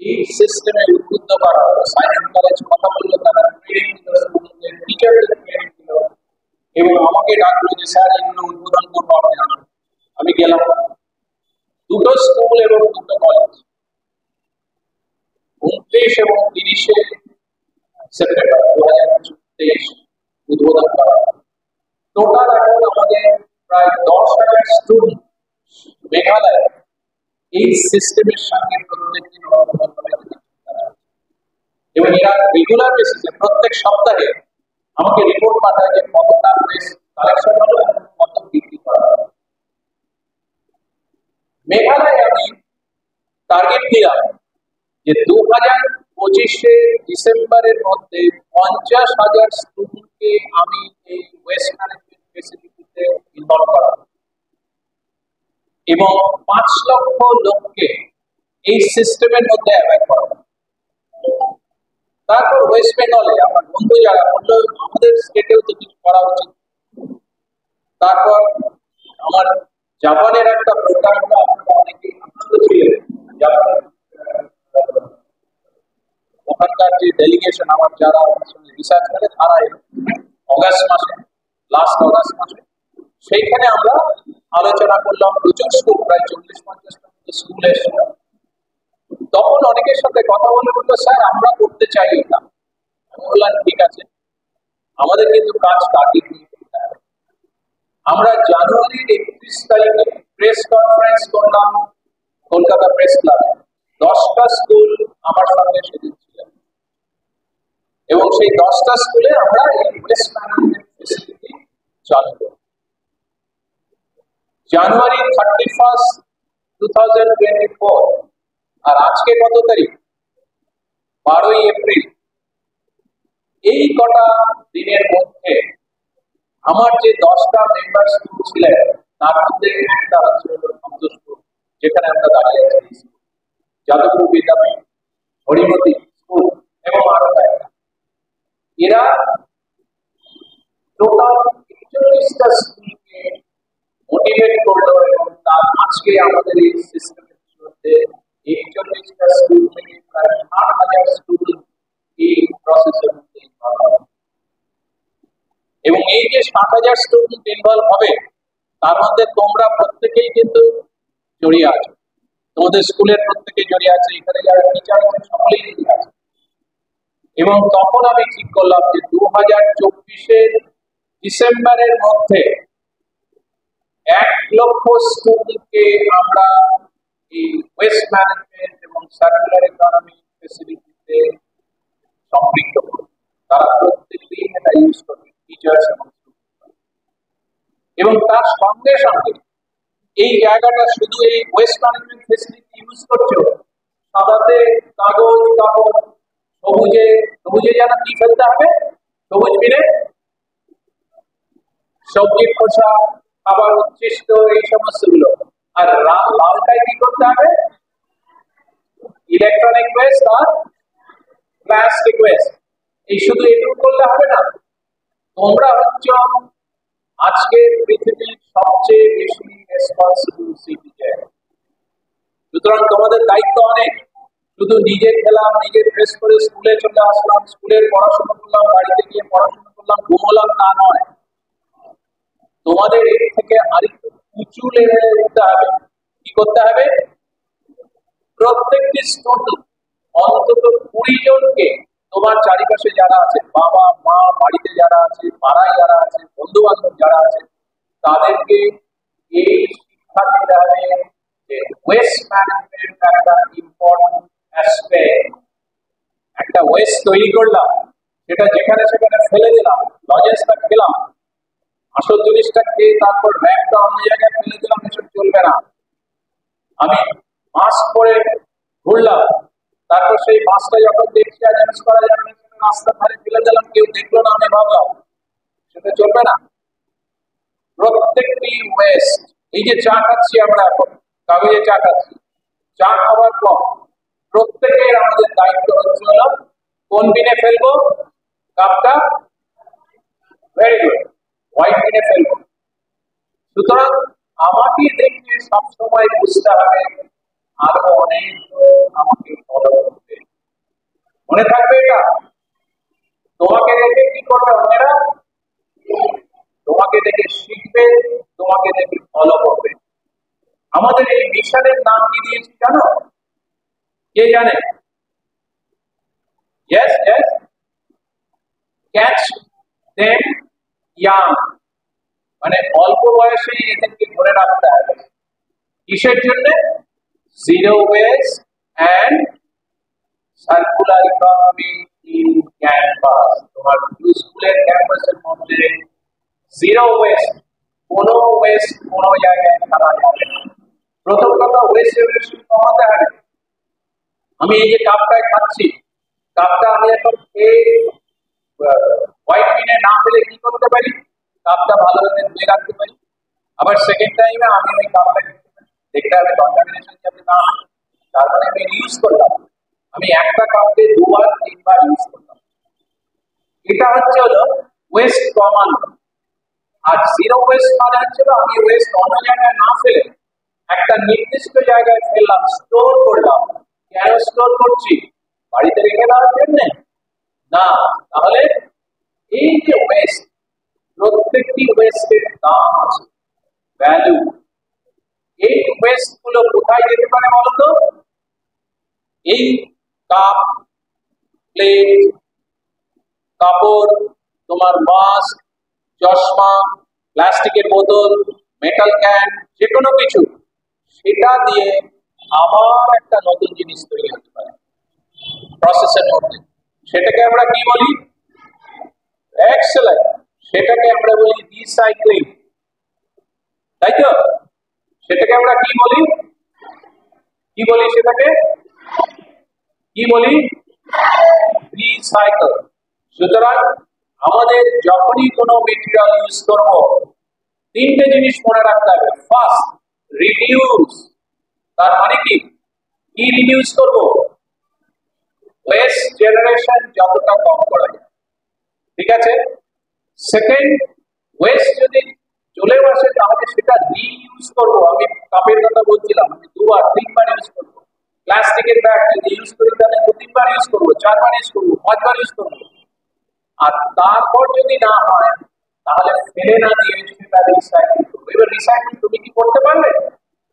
এই সিস্টেমে উদ্বুদ্ধ করা হলো। সাইমন কলেজ কথা বললো, তারা ট্রেনিং দিল, স্টুডেন্টদের টিচারদের ট্রেনিং দিল এবং আমাকে ডাকলো যে স্যার এগুলো উদ্বোধন করবো আপনি আসুন। আমি গেলাম। 2টো স্কুল এবং 2টো কলেজ 29 এবং 30-এ সেপ্টেম্বর 2023 উদ্বোধন করা হয়। টোটাল এখন আমাদের প্রায় 10,000 স্টুডেন্ট মেঘালয় এই সিস্টেমের সঙ্গে প্রত্যেকদিন এবং এরা রেগুলার বেসিসে প্রত্যেক সপ্তাহে আমাকে রিপোর্ট পাঠায় যে কতটা ওয়েস্ট কালেকশন হলো এবং কত বিক্রি করা হলো। মেঘালয়ে আমি টার্গেট দিলাম যে 2025-এ ডিসেম্বরের মধ্যে 50,000 স্টুডেন্টকে আমি এই ওয়েস্ট ম্যানেজমেন্ট ফেসিলিটিতে ইনভলভ করাবো এবং 5 লক্ষ লোককে এই সিস্টেমের মধ্যে অ্যাওয়্যার করাবো। তারপর ওয়েস্ট বেঙ্গলে আমার বন্ধু যারা বললো আমাদের স্টেটেও তো কিছু করা উচিত। তারপর আমার জাপানের একটা প্রোগ্রাম হলো, আপনারা অনেকেই আনন্দ ছিলেন। জাপানের ওখানকার যে ডেলিগেশন আমার যারা রিসার্চ করে তারা অগাস্ট মাসে, লাস্ট অগাস্ট মাসে, সেইখানে আমরা আলোচনা করলাম। প্রচুর স্কুল, প্রায় 40-50টা স্কুল এসেছিল। তখন অনেকের সাথে কথা বলে বললো স্যার আমরা করতে চাই এটা। আমি বললাম ঠিক আছে, আমাদের কিন্তু কাজ টার্গেট নিয়ে করতে হবে। আমরা জানুয়ারির 31 তারিখে প্রেস কনফারেন্স করলাম কলকাতা প্রেস ক্লাবে। 10টা স্কুল আমার সঙ্গে সেদিন ছিলেন এবং সেই 10টা স্কুলে আমরা এই ওয়েস্ট ম্যানেজমেন্ট ফেসিলিটি চালু করি। জানুয়ারি 31, 2024 আর আজকে কত তারিখ? 12ই এপ্রিল। এই কটা দিনের মধ্যে আমার যে 10টা মেম্বার স্কুল ছিলেন তার মধ্যে একটা হচ্ছে সন্তোষপুর, যেখানে আমরা দাঁড়িয়ে আছি, যাদবপুর বিদ্যাপীঠ, হরিমতি স্কুল এবং আরো একটা। এরা টোটাল 41টা স্কুলকে মোটিভেট করলো এবং তার আজকে আমাদের এই সিস্টেমের মধ্যে 41টা স্কুল থেকে প্রায় 60,000 স্টুডেন্ট এই প্রসেসের মধ্যে ইনভলভ হবে এবং এই যে 60,000 স্টুডেন্ট ইনভলভ হবে তার মধ্যে তোমরা প্রত্যেকেই কিন্তু জড়িয়ে আছো, তোমাদের স্কুলের প্রত্যেকে জড়িয়ে আছে, এখানে যারা টিচার আছে সকলেই জড়িয়ে আছে। এবং তখন আমি ঠিক করলাম যে 2024-এর ডিসেম্বরের মধ্যে 1,00,000 স্টুডেন্টকে আমরা এই ওয়েস্ট ম্যানেজমেন্ট এবং সার্কুলার ইকোনমি ফেসিলিটিতে সম্পৃক্ত করব। তারা প্রত্যেকদিন এটা ইউজ করবে, টিচার্স এবং তার সঙ্গে সঙ্গে এই জায়গাটা শুধু এই ওয়েস্ট ম্যানেজমেন্ট ফেসিলিটি ইউজ করছে, সাদাতে কাগজ কাপড়, সবুজে সবুজে যেন কি ফেলতে হবে, সবুজ বিনে সবজির খোসা, খাবার উচ্ছিষ্ট, এই সমস্ত গুলো। আর লালটাই কি করতে হবে, ইলেকট্রনিক ওয়েস্ট আর প্লাস্টিক ওয়েস্ট। এই শুধু এটুকু করলে হবে না, তোমরা হচ্ছে আজকের পৃথিবীর সবচেয়ে বেশি রেসপন্সিবল সিটিজেন। সুতরাং তোমাদের দায়িত্ব অনেক। শুধু নিজে খেলাম, নিজে ড্রেস করে স্কুলে চলে আসলাম, স্কুলের পড়াশোনা করলাম, বাড়িতে গিয়ে পড়াশোনা করলাম, ঘুমোলাম, তা নয়। তোমাদের এর থেকে আরেকটু উঁচু লেভেলে উঠতে হবে। কি করতে হবে, প্রত্যেকটি স্টুডেন্ট অন্তত 20 জনকে তোমার চারিপাশে যারা আছে, বাবা মা, বাড়িতে যারা আছে, পাড়ায় যারা আছে, বন্ধু বান্ধব যারা আছে, তাদেরকে এই শিক্ষা দিতে হবে যে ওয়েস্ট ম্যানেজমেন্ট একটা ইম্পর্টেন্ট অ্যাসপেক্ট। একটা ওয়েস্ট তৈরি করলাম, সেটা যেখানে সেখানে ফেলে দিলাম, লজেন্সটা খেলাম, আসল জিনিসটা খেয়ে তারপর র্যাকটা অন্য জায়গায় ফেলে দিলাম, এসব চলবে না। আমি মাস্ক পরে ঘুরলাম, তারপর সেই মাস্কটা যখন দেখছি আর ইউজ করা যাবে না, রাস্তার ধারে ফেলে দিলাম, কেউ দেখলো না, আমি ভাবলাম, সেটা চলবে না। প্রত্যেকটি ওয়েস্ট, এই যে চা খাচ্ছি আমরা এখন, কাগজে চা খাচ্ছি, চা খাওয়ার পর প্রত্যেকের আমাদের দায়িত্ব হচ্ছে হলো কোন বিনে ফেলবো, কাপটা ভেরি গুড হোয়াইট বিনে ফেলবো। সুতরাং আমাকে দেখে সবসময় বুঝতে হবে আরো অনেক আমাকে ফলো করবে। মনে থাকবে এটা, তোমাকে দেখে কি করবে অন্যেরা, তোমাকে দেখে শিখবে, তোমাকে দেখে ফলো করবে। আমাদের এই মিশনের নাম কি দিয়েছি জানো, কে জানে? Yes yes, catch them young, মানে অল্প বয়সেই এদেরকে ধরে রাখতে হবে। কিসের জন্য? Zero West and circular economy in campus. তোমার স্কুলের ক্যাম্পাসের মধ্যে জিরো ওয়েস্ট, কোনো ওয়েস্ট কোনো জায়গায় ফেলা যাবে না। প্রথম কথা, ওয়েস্ট জেনারেশন কমাতে হবে। আমি এই যে কাপটায় খাচ্ছি, কাপটা আমি এখন হোয়াইট বিনে না ফেলে কি করতে পারি, কাপটা ভালোভাবে ধুয়ে রাখতে পারি। আবার সেকেন্ড টাইমে আমি ওই কাপটা দেখতে হবে কন্টামিনেশন যাতে না হয়, তার মানে আমি ইউজ করলাম, আমি একটা কাপকে 2-3 বার ইউজ করলাম। এটা হচ্ছে হলো ওয়েস্ট কমানো। আর জিরো ওয়েস্ট মানে হচ্ছে আমি ওয়েস্ট অন্য জায়গায় না ফেলে একটা নির্দিষ্ট জায়গায় ফেললাম, স্টোর করলাম। কেন স্টোর করছি? বাড়িতে রেখে দেওয়ার জন্য না। তাহলে এই যে ওয়েস্ট, প্রত্যেকটি ওয়েস্টের দাম আছে, ভ্যালু। এই ওয়েস্ট গুলো কোথায় যেতে পারে বলতো? এই কাপ, প্লেট, কাপড়, তোমার মাস্ক, চশমা, প্লাস্টিকের বোতল, মেটাল ক্যান, যে কোনো কিছু, সেটা দিয়ে আবার একটা নতুন জিনিস তৈরি হতে পারে প্রসেসের মধ্যে। সেটাকে আমরা কি বলি? এক্সেলেন্ট। সেটাকে আমরা বলি রিসাইক্লিং, তাই তো? সেটাকে আমরা কি বলি? কি বলি সেটাকে? কি বলি? রিসাইকেল। সুতরাং আমাদের যখনই কোনো মেটেরিয়াল ইউজ করব, 3টে জিনিস মনে রাখতে হবে। First, reduce. তার মানে কি? কি রিডিউস করব? ওয়েস্ট জেনারেশন যতটা কম করা যায়, ঠিক আছে? সেকেন্ড, ওয়েস্ট যদি চলেও আসে তাহলে সেটা রিইউজ করব। আমি কাপের কথা বলছিলাম, আমি 2-3 বার ইউজ করব। প্লাস্টিকের ব্যাগ যদি ইউজ করি তাহলে 2-3 বার ইউজ করব, 4 বার ইউজ করব, 5 বার ইউজ করব। আর তারপর যদি না হয় তাহলে ফেলে না দিয়ে সেটা রিসাইকেল করবো। এবার রিসাইকেল তুমি কি করতে পারবে?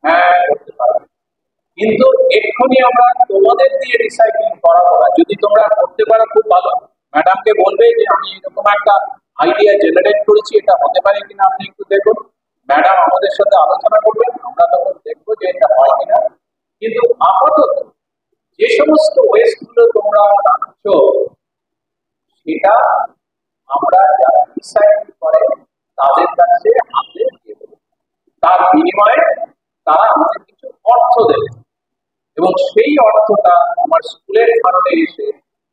হ্যাঁ, করতে পারবে। কিন্তু এক্ষুনি আমরা তোমাদের দিয়ে রিসাইক্লিং করাবো না। যদি তোমরা করতে পারো খুব ভালো, ম্যাডামকে বলবে যে আমি এরকম একটা আইডিয়া জেনারেট করেছি, এটা হতে পারে কিনা আপনি একটু দেখুন। ম্যাডাম আমাদের সাথে আলোচনা করবেন, আমরা তখন দেখবো যে এটা হয় কিনা। কিন্তু আপাতত যে সমস্ত ওয়েস্ট গুলো তোমরা রাখছো সেটা আমরা যারা রিসাইকেল করে তাদের কাছে হাতে দিয়ে দেবো। তার বিনিময়ে তারা আমাদের কিছু অর্থ দেবে এবং সেই অর্থটা আমার স্কুলের ফান্ডে এসে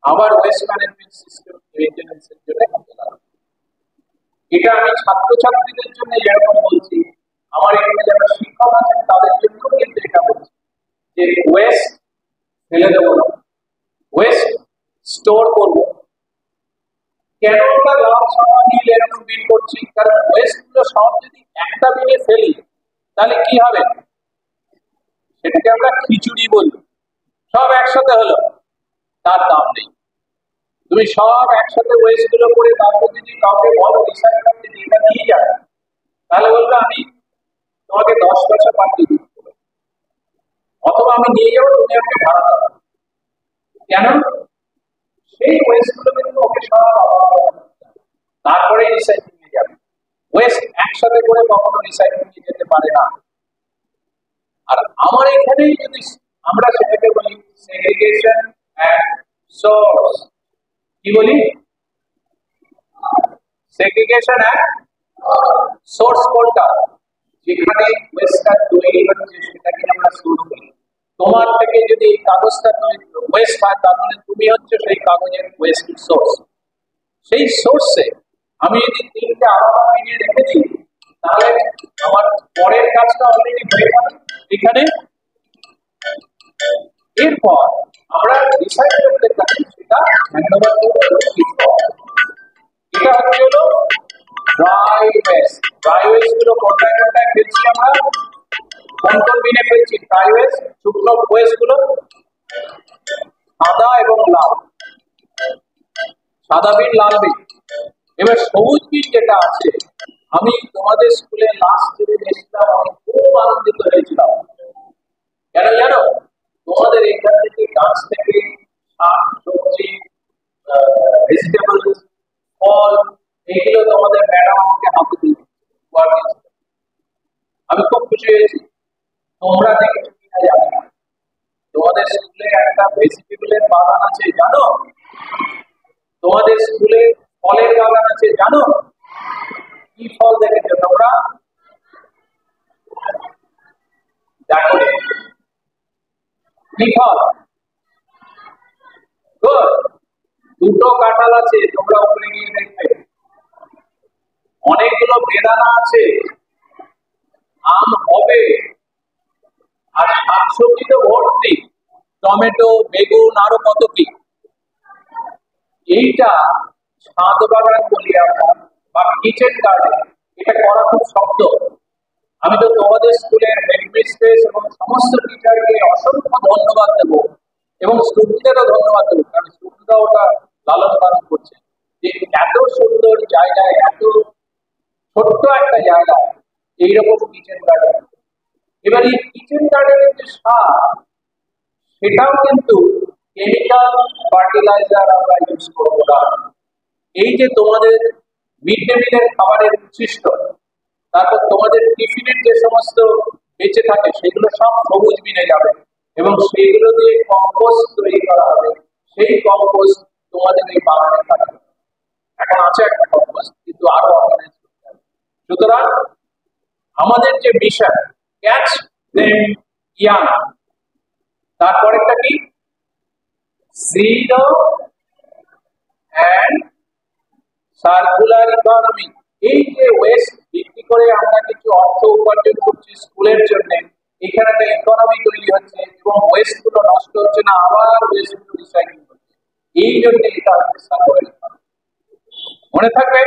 আবার ওয়েস্ট ম্যানেজমেন্ট সিস্টেম মেইনটেনেন্সের জন্য কাজে লাগবে। এটা আমি ছাত্রছাত্রীদের জন্য যেরকম বলছি, আমার এখানে যারা শিক্ষক আছেন তাদের জন্য কিন্তু এটা বলছি যে ওয়েস্ট ফেলে দেবো না, ওয়েস্ট স্টোর করবো। কেন আমরা লাভ ছাড়া বিল এরকম বিল করছি? কারণ ওয়েস্ট গুলো সব যদি একটা বিলে ফেলি তাহলে কি হবে? সেটাকে আমরা খিচুড়ি বলি। সব একসাথে হলো, তার দাম নেই। তুমি সব একসাথে ওয়েস্ট গুলো করে তারপর যদি কাউকে বলো রিসাইকেল করতে এটা নিয়ে যাবে, তাহলে বলবে আমি তোমাকে 10 পয়সা পাঠিয়ে দিতে হবে, অথবা আমি নিয়ে যাবো, তুমি আমাকে ভাড়া দাও। কেন? সেই ওয়েস্ট গুলো কিন্তু ওকে সব তারপরে রিসাইক্লিং এ যাবে। ওয়েস্ট একসাথে করে কখনো রিসাইক্লিং এ যেতে পারে না। আর আমার এখানেই যদি আমরা সেটাকে বলি সেগ্রিগেশন এন্ড সোর্স। কি বলি? সেগ্রিগেশন এন্ড সোর্স কোনটা? যেখানে ওয়েস্টটা তৈরি হচ্ছে সেটাকে আমরা সোর্স বলি। তোমার থেকে যদি এই কাগজটা ওয়েস্ট হয় তার মানে তুমি হচ্ছে সেই কাগজের ওয়েস্ট সোর্স। সেই সোর্সে আমি যদি 3টে আলাদা মিলিয়ে রেখে দিই তাহলে আমার পরের কাজটা অলরেডি হয়ে গেল এখানে। এরপর আমরা ডিসাইড করতে পারি সেটা হ্যান্ডওভার করব। এটা হচ্ছে হলো ড্রাই ওয়েস্ট। ড্রাই ওয়েস্ট গুলো কোনটায় কোনটায় ফেলছি আমরা? কোন কোন বিনে ফেলছি ড্রাই ওয়েস্ট? শুকনো ওয়েস্ট গুলো সাদা এবং লাল, সাদা বিন লাল বিন। এবার সবুজ বিন যেটা আছে, আমি তোমাদের স্কুলে লাস্ট দিনে এসেছিলাম, আমি খুব আনন্দিত হয়েছিলাম। কেন জানো? তোমাদের এখান থেকে গাছ থেকে শাক সবজি ভেজিটেবলস ফল এগুলো তোমাদের ম্যাডাম আমাকে হাতে দিয়েছে। আমি খুব খুশি হয়েছি। তোমরা দেখেছো কিনা জানি না, তোমাদের স্কুলে একটা ভেজিটেবলের বাগান আছে জানো? তোমাদের স্কুলে ফলের বাগান আছে জানো? কি ফল দেখেছো তোমরা? দেখো কি ফল? গুড, দুটো কাঁঠাল আছে, তোমরা উপরে গিয়ে দেখবে। অনেকগুলো বেদানা আছে, আম হবে, আর শাকসবজি তো ভর্তি, টমেটো বেগুন আরো কত কি। এইটা ছাদ বাগান বলি আমরা বা কিচেন গার্ডেন। এটা করা খুব শক্ত। আমি তো তোমাদের স্কুলের হেডমিস্ট্রেস এবং সমস্ত টিচারকে অসংখ্য ধন্যবাদ দেবো এবং স্টুডেন্টদেরও ধন্যবাদ দেবো, কারণ স্টুডেন্টরা ওটা লালন পালন করছে যে এত সুন্দর জায়গায়, এত ছোট্ট একটা জায়গায় এইরকম কিচেন গার্ডেন। এবার এই কিচেন গার্ডেনের যে সার, সেটাও কিন্তু কেমিক্যাল ফার্টিলাইজার আমরা ইউজ করবো না। এই যে তোমাদের মিড ডে মিলের খাবারের উচ্ছিষ্ট, তারপর তোমাদের টিফিনের যে সমস্ত বেঁচে থাকে সেগুলো সব সবুজ বিনে যাবে এবং সেইগুলো দিয়ে কম্পোস্ট তৈরি করা হবে। সেই কম্পোস্ট তোমাদের এই বাগানে থাকবে। এখন আছে একটা কম্পোস্ট, কিন্তু আরো অর্গানাইজ করতে হবে। সুতরাং আমাদের যে মিশন ক্যাচ দেম ইয়াং, তারপরেরটা কি? Zero and circular economy. এই যে ওয়েস্ট বিক্রি করে আমরা কিছু অর্থ উপার্জন করছি স্কুলের জন্য, এখানে একটা ইকোনমি তৈরি হচ্ছে এবং ওয়েস্ট গুলো নষ্ট হচ্ছে না, আবার ওয়েস্ট গুলো রিসাইক্লিং হচ্ছে। এই জন্য এটা হচ্ছে সার্কুলার ইকোনমি। মনে থাকবে?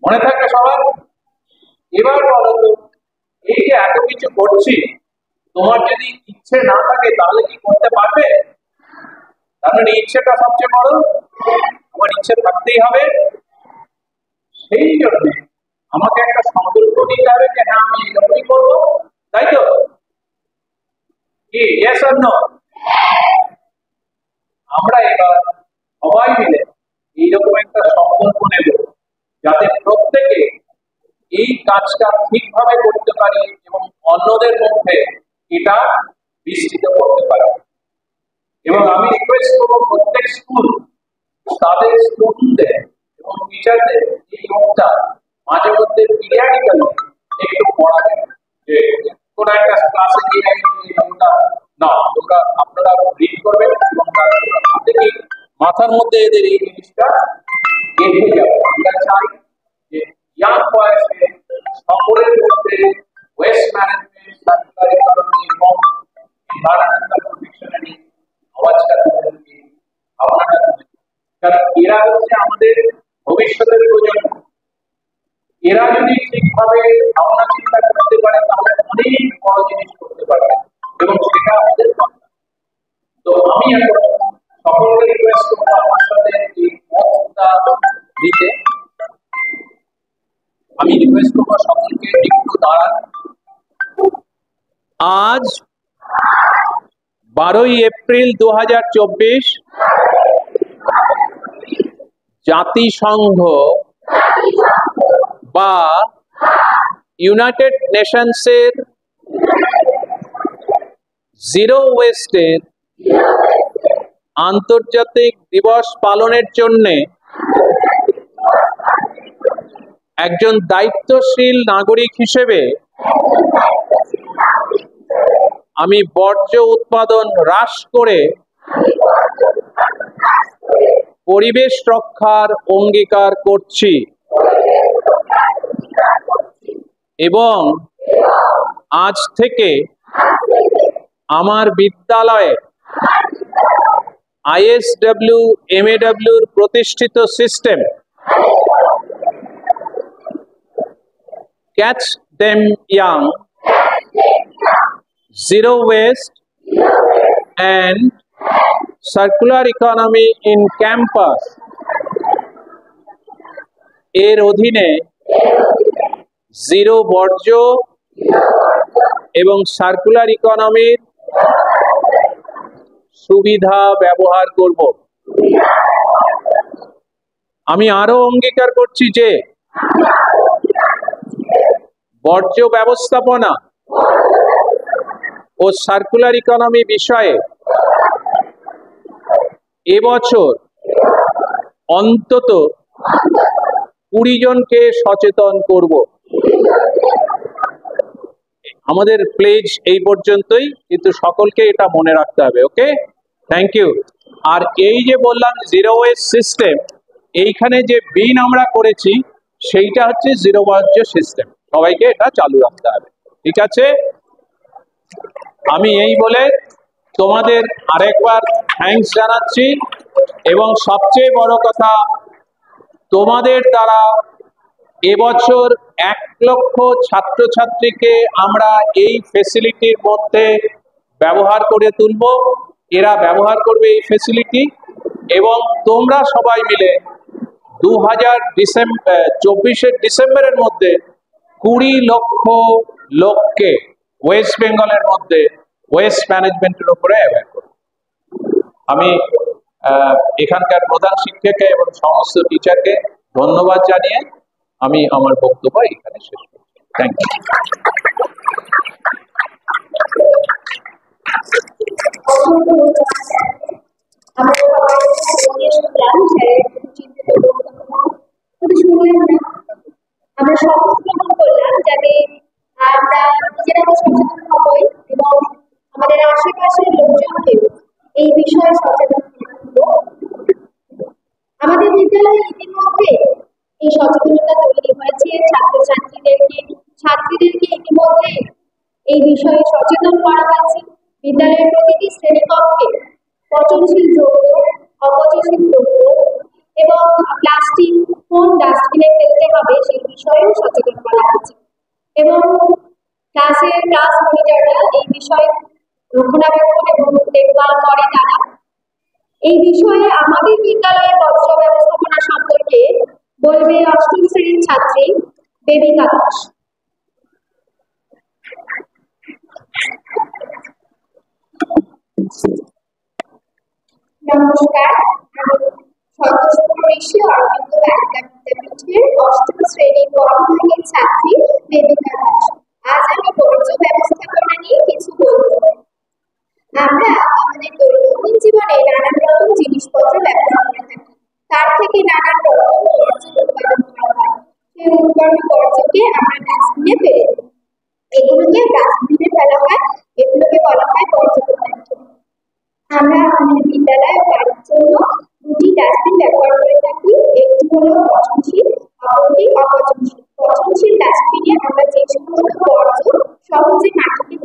মনে থাকবে সবার? এবার বলো তো, এই যে এত কিছু করছি, তোমার যদি ইচ্ছে না থাকে তাহলে কি করতে পারবে? তার মানে ইচ্ছেটা সবচেয়ে বড়। আমার ইচ্ছে থাকতেই হবে। সেই জন্য আমাকে একটা সংকল্প নিতে হবে যে হ্যাঁ আমি এরকমই করবো, তাই তো? কি ইয়েস অর নো? আমরা এবার সবাই মিলে এইরকম একটা সংকল্প নেব কাজটা ঠিকভাবে করতে পারি এবং অন্যদের মধ্যে এটা বিস্তৃত করতে পারি। এবং আমি রিকোয়েস্ট করবো প্রত্যেক স্কুল তাদের স্টুডেন্টদের এবং টিচারদের এই নোটটা মাঝে মধ্যে পিরিয়ডিক্যালি একটু পড়াবেন, যে কোন একটা ক্লাসে গিয়ে এই নোটটা না তোমরা আপনারা রিড করবেন এবং দেখি মাথার মধ্যে এদের এই জিনিসটা গেঁথে যাবে। আমরা চাই যে ইয়াং বয়সে সকলের মধ্যে ওয়েস্ট ম্যানেজমেন্ট, সার্কুলার ইকোনমি এবং এনভায়রনমেন্টাল প্রোটেকশনের আওয়াজটা তুলে, ভাবনাটা তুলে, কারণ এরা হচ্ছে আমাদের ভবিষ্যতের প্রজন্ম। এরা যদি ঠিকভাবে ভাবনা চিন্তা করতে পারে তাহলে অনেক বড় জিনিস করতে পারবে এবং সেটা আমাদের দরকার। তো আমি এখন সকলকে রিকোয়েস্ট করবো আমার সাথে এই মতটা দিতে। আমি রিকোয়েস্ট করবো সকলকে একটু দাঁড়ান। আজ 12ই এপ্রিল 2024 জাতিসংঘ বা ইউনাইটেড নেশনসের জিরো ওয়েস্টের আন্তর্জাতিক দিবস পালনের জন্য একজন দায়িত্বশীল নাগরিক হিসেবে আমি বর্জ্য উৎপাদন হ্রাস করে পরিবেশ রক্ষার অঙ্গীকার করছি এবং আজ থেকে আমার বিদ্যালয়ে ISW MAW প্রতিষ্ঠিত system catch them young, zero West and circular economy in campus এর অধীনে জিরো বর্জ্য এবং সার্কুলার ইকোনমির সুবিধা ব্যবহার করব। আমি আরো অঙ্গীকার করছি যে বর্জ্য ব্যবস্থাপনা ও সার্কুলার ইকোনমি বিষয়ে এবছর অন্তত 20 জনকে সচেতন করব। আমাদের প্লেজ এই পর্যন্তই, কিন্তু সকলকে এটা মনে রাখতে হবে। ওকে, থ্যাংক ইউ। আর এই যে বললাম জিরো ওয়েস্ট সিস্টেম, এইখানে যে বিন আমরা করেছি সেইটা হচ্ছে জিরো বর্জ্য সিস্টেম, সবাইকে এটা চালু রাখতে হবে। ঠিক আছে, আমি এই বলে তোমাদের আরেকবার থ্যাঙ্কস জানাচ্ছি এবং সবচেয়ে বড় কথা, তোমাদের দ্বারা এবছর 1 লক্ষ ছাত্রছাত্রীকে আমরা এই ফেসিলিটির মধ্যে ব্যবহার করে তুলব। এরা ব্যবহার করবে এই ফেসিলিটি এবং তোমরা সবাই মিলে 2024 ডিসেম্বরের মধ্যে 20 লক্ষ লোককে ওয়েস্ট বেঙ্গলের মধ্যে ওয়েস্ট ম্যানেজমেন্টের উপরে অ্যাওয়্যার করব। আমি এখানকার প্রধান শিক্ষককে এবং সমস্ত টিচারকে ধন্যবাদ জানিয়ে আমি আমার বক্তব্য এখানে শেষ করছি। Thank you. আমরা শপথ গ্রহণ করলাম যাতে আমরা নিজেরা সচেতন হবই এবং আমাদের আশেপাশের লোকজনকে এই বিষয়ে সচেতন করব। আমাদের বিদ্যালয়ে ইতিমধ্যে এই সচেতনতা তৈরি হয়েছে। ছাত্রীদেরকে ইতিমধ্যে এই বিষয়ে সচেতন করা হয়েছে। বিদ্যালয়ের প্রতিটি শ্রেণীকক্ষে পচনশীল দ্রব্য, অপচয়শীল দ্রব্য এবং প্লাস্টিক কোন ডাস্টবিনে ফেলতে হবে সেই বিষয়েও সচেতন করা হয়েছে এবং ক্লাস মনিটররা এই বিষয়ে রক্ষণাবেক্ষণ এবং দেখভাল করে। তারা এই বিষয়ে আমাদের বিদ্যালয়ের বর্জ্য ব্যবস্থাপনা সম্পর্কে বলবে 8ম শ্রেণীর ছাত্রী দেবিকা দাস। নমস্কার, আমি সন্তোষপুর ঋষি অরবিন্দ বালিকা বিদ্যাপীঠের 8ম শ্রেণীর বর্ণভাগের ছাত্রী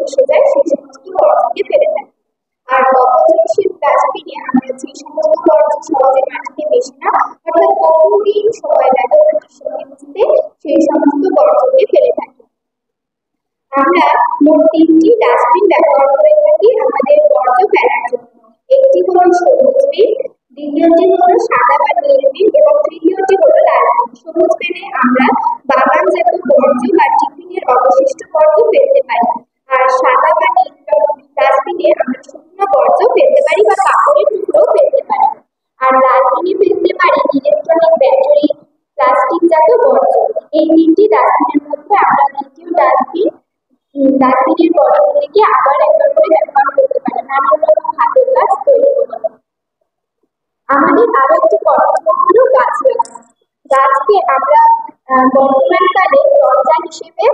এসে যায় সেই সমস্ত বর্জ্যকে ফেলে থাকি। আর অপচয়শীল ডাস্টবিনে আমরা যে সমস্ত বর্জ্য সহজে মাটিতে মেশে না, অর্থাৎ বহুদিন সময় লাগে মাটির সঙ্গে মিশতে, সেই সমস্ত বর্জ্যকে ফেলে থাকি। আমরা মোট 3টি ডাস্টবিন ব্যবহার করে থাকি আমাদের বর্জ্য ফেলার জন্য। একটি হলো সবুজ বিন, দ্বিতীয়টি হলো সাদা বা নীল বিন এবং তৃতীয়টি হলো লাল বিন। সবুজ বিনে আমরা বাগানজাত বর্জ্য বা টিফিনের অবশিষ্ট বর্জ্য ফেলতে পারি, আর সাদা বা নীল ডাস্টবিনে আমরা শুকনো বর্জ্য ফেলতে পারি বা কাপড়ের টুকরো ফেলতে পারি, আর লাল বিনে ফেলতে পারি ইলেকট্রনিক ব্যাটারি, প্লাস্টিক জাত বর্জ্য। এই 3টি ডাস্টবিনের মধ্যে আমরা দ্বিতীয় ডাস্টবিনের বর্জ্যগুলিকে আবার একবার করে ব্যবহার করতে পারি নানান রকম হাতের কাজ তৈরি করতে। আমাদের আরো একটি কর্তব্য হলো গাছ লাগানো। গাছকে আমরা বর্তমানকালে দরজা হিসেবে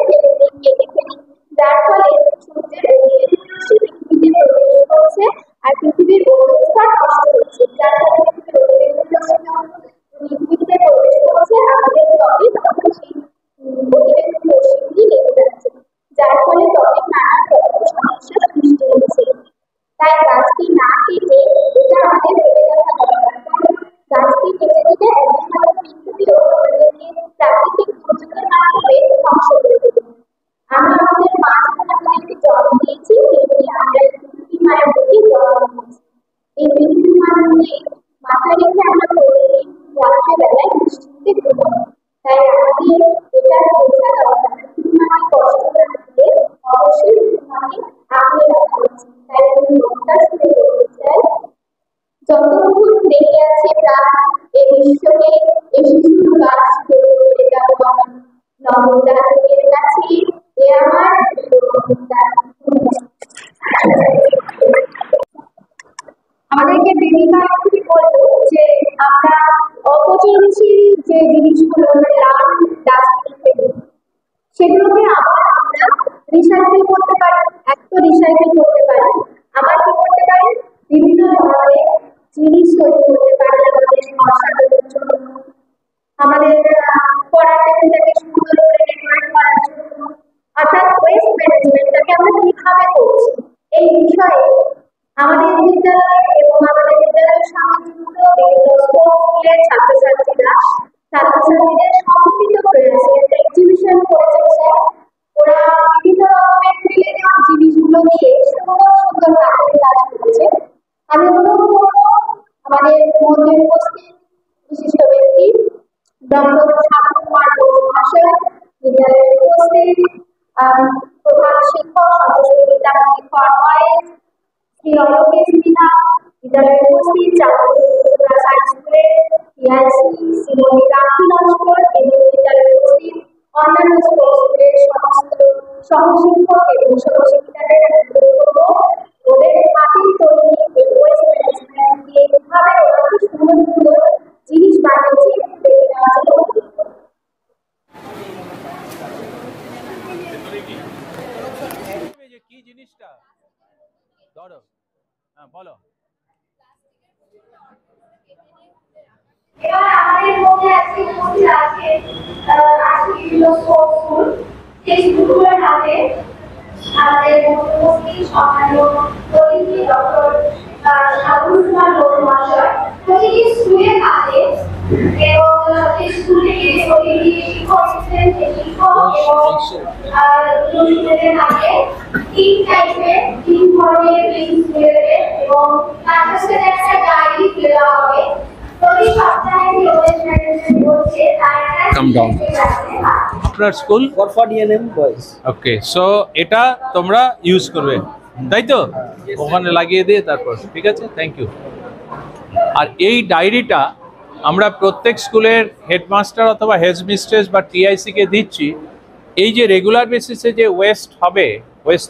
কেটে ফেলি, যার ফলে সূর্যের অতিবেগুনি রশ্মি পৃথিবীতে প্রবেশ করছে আর পৃথিবীর ওজোন স্তর নষ্ট হচ্ছে, যার ফলে পৃথিবীর অতিবেগুনি রশ্মি পৃথিবীতে প্রবেশ করছে, আমাদের ত্বকে তখন সেই অতিবেগুনি রশ্মিগুলি লেগে যাচ্ছে, যার ফলে ত্বকে নানান রকম সমস্যার সৃষ্টি হচ্ছে। তাই গাছকে না কেটে এটা আমাদের ভেবে দেখা দরকার, কারণ গাছকে কেটে দিলে একদিন হয়তো পৃথিবীও আমাদেরকে প্রাকৃতিক দুর্যোগের মাধ্যমে ধ্বংস করে দেবে। আমরা আমাদের মাকে জন্ম দিয়েছি, তেমনি আমরা পৃথিবী মায়ের প্রতি জন্ম দিয়েছি। এই পৃথিবী মাকে মাথায় রেখে আমরা প্রতিদিন রাত্রেবেলায় নিশ্চিন্তে ঘুমাবো। তাই আমাদের এটা বোঝা দরকার, পৃথিবী মাকে কষ্ট না দিলে অবশ্যই পৃথিবী মাকে আগলে রাখা উচিত। তাই আমি নমস্কার শুরু করতে চাই, যতক্ষণ বেঁচে আছে প্রাণ এই বিশ্বকে এই শিশুর গাছ করে যাবো আমার নবজাতকের কাছে, এ আমার আমাদেরকে বেদিকা বলবো যে আমরা অপচয়শীল যে জিনিসগুলো লাল ডাস্টবিনে ফেলি সেগুলোকে আবার আমরা রিসাইকেল করতে পারি, রিসাইকেল করতে পারি। আবার কি করতে পারি, বিভিন্ন ধরনের জিনিস তৈরি করতে পারি আমাদের সংসারের জন্য, আমাদের পড়ার টেবিলটাকে সুন্দর করে ডেকোরেট করার জন্য। অর্থাৎ ওয়েস্ট ম্যানেজমেন্টটাকে আমরা কিভাবে করছি এই বিষয়ে আমাদের বিদ্যালয়ে এবং আমাদের বিদ্যালয়ের সঙ্গে যুক্ত বিভিন্ন স্কুলের ছাত্রছাত্রীদের সম্মিলিত হয়েছে, এক্সিবিশন করেছে। ওরা বিভিন্ন রকমের ফেলে দেওয়া জিনিসগুলো দিয়ে সুন্দর সুন্দর হাতের কাজ করেছে। আমি অনুরোধ করবো আমাদের মধ্যে উপস্থিত বিশিষ্ট ব্যক্তি ডক্টর শান্তকুমার মহাশয়, বিদ্যালয়ের উপস্থিত প্রধান শিক্ষক সন্তোষী বিদ্যামন্দির ফরমায়েশ, শ্রী অলোকেশ মিনা, বিদ্যালয়ের উপস্থিত চাঁদপুর হাই স্কুলের পিআইসি শ্রীমতী রাখি নস্কর এবং বিদ্যালয়ের উপস্থিত অন্যান্য স্কুলের সমস্ত সহশিক্ষক এবং সহশিক্ষিকাদের ওদের হাতের তৈরি ওয়েস্ট ম্যানেজমেন্ট দিয়ে কিভাবে ওরা খুব সুন্দর সুন্দর জিনিস বানিয়েছে দেখে নেওয়ার জন্য কি জিনিসটা ধরো, হ্যাঁ বলো। এবার আমাদের মধ্যে আজকে উপস্থিত আছে বিভিন্ন স্কুল, সেই স্কুলগুলোর হাতে আমাদের উপস্থিত সম্মানীয় অতিথি ডক্টর শান্তকুমার মহাশয় প্রতিটি স্কুলের হাতে এবং স্কুল থেকে প্রতিটি শিক্ষক শিক্ষক এবং স্টুডেন্টদের হাতে তিন ধরনের লিঙ্ক দেবে এবং তার সাথে একটা ডায়েরি দেওয়া হবে। প্রতি সপ্তাহে যে ওয়েস্ট ম্যানেজমেন্ট হচ্ছে তার আপনার স্কুল ফরফডিএনএম বয়েজ। ওকে, সো এটা তোমরা ইউজ করবে তাই তো, ওখানে লাগিয়ে দিয়ে তারপর ঠিক আছে, থ্যাংক ইউ। আর এই ডায়েরিটা আমরা প্রত্যেক স্কুলের হেডমাস্টার অথবা হেডমিস্ট্রেস বা টিআইসিকে দিচ্ছি। এই যে রেগুলার বেসিসে যে ওয়েস্ট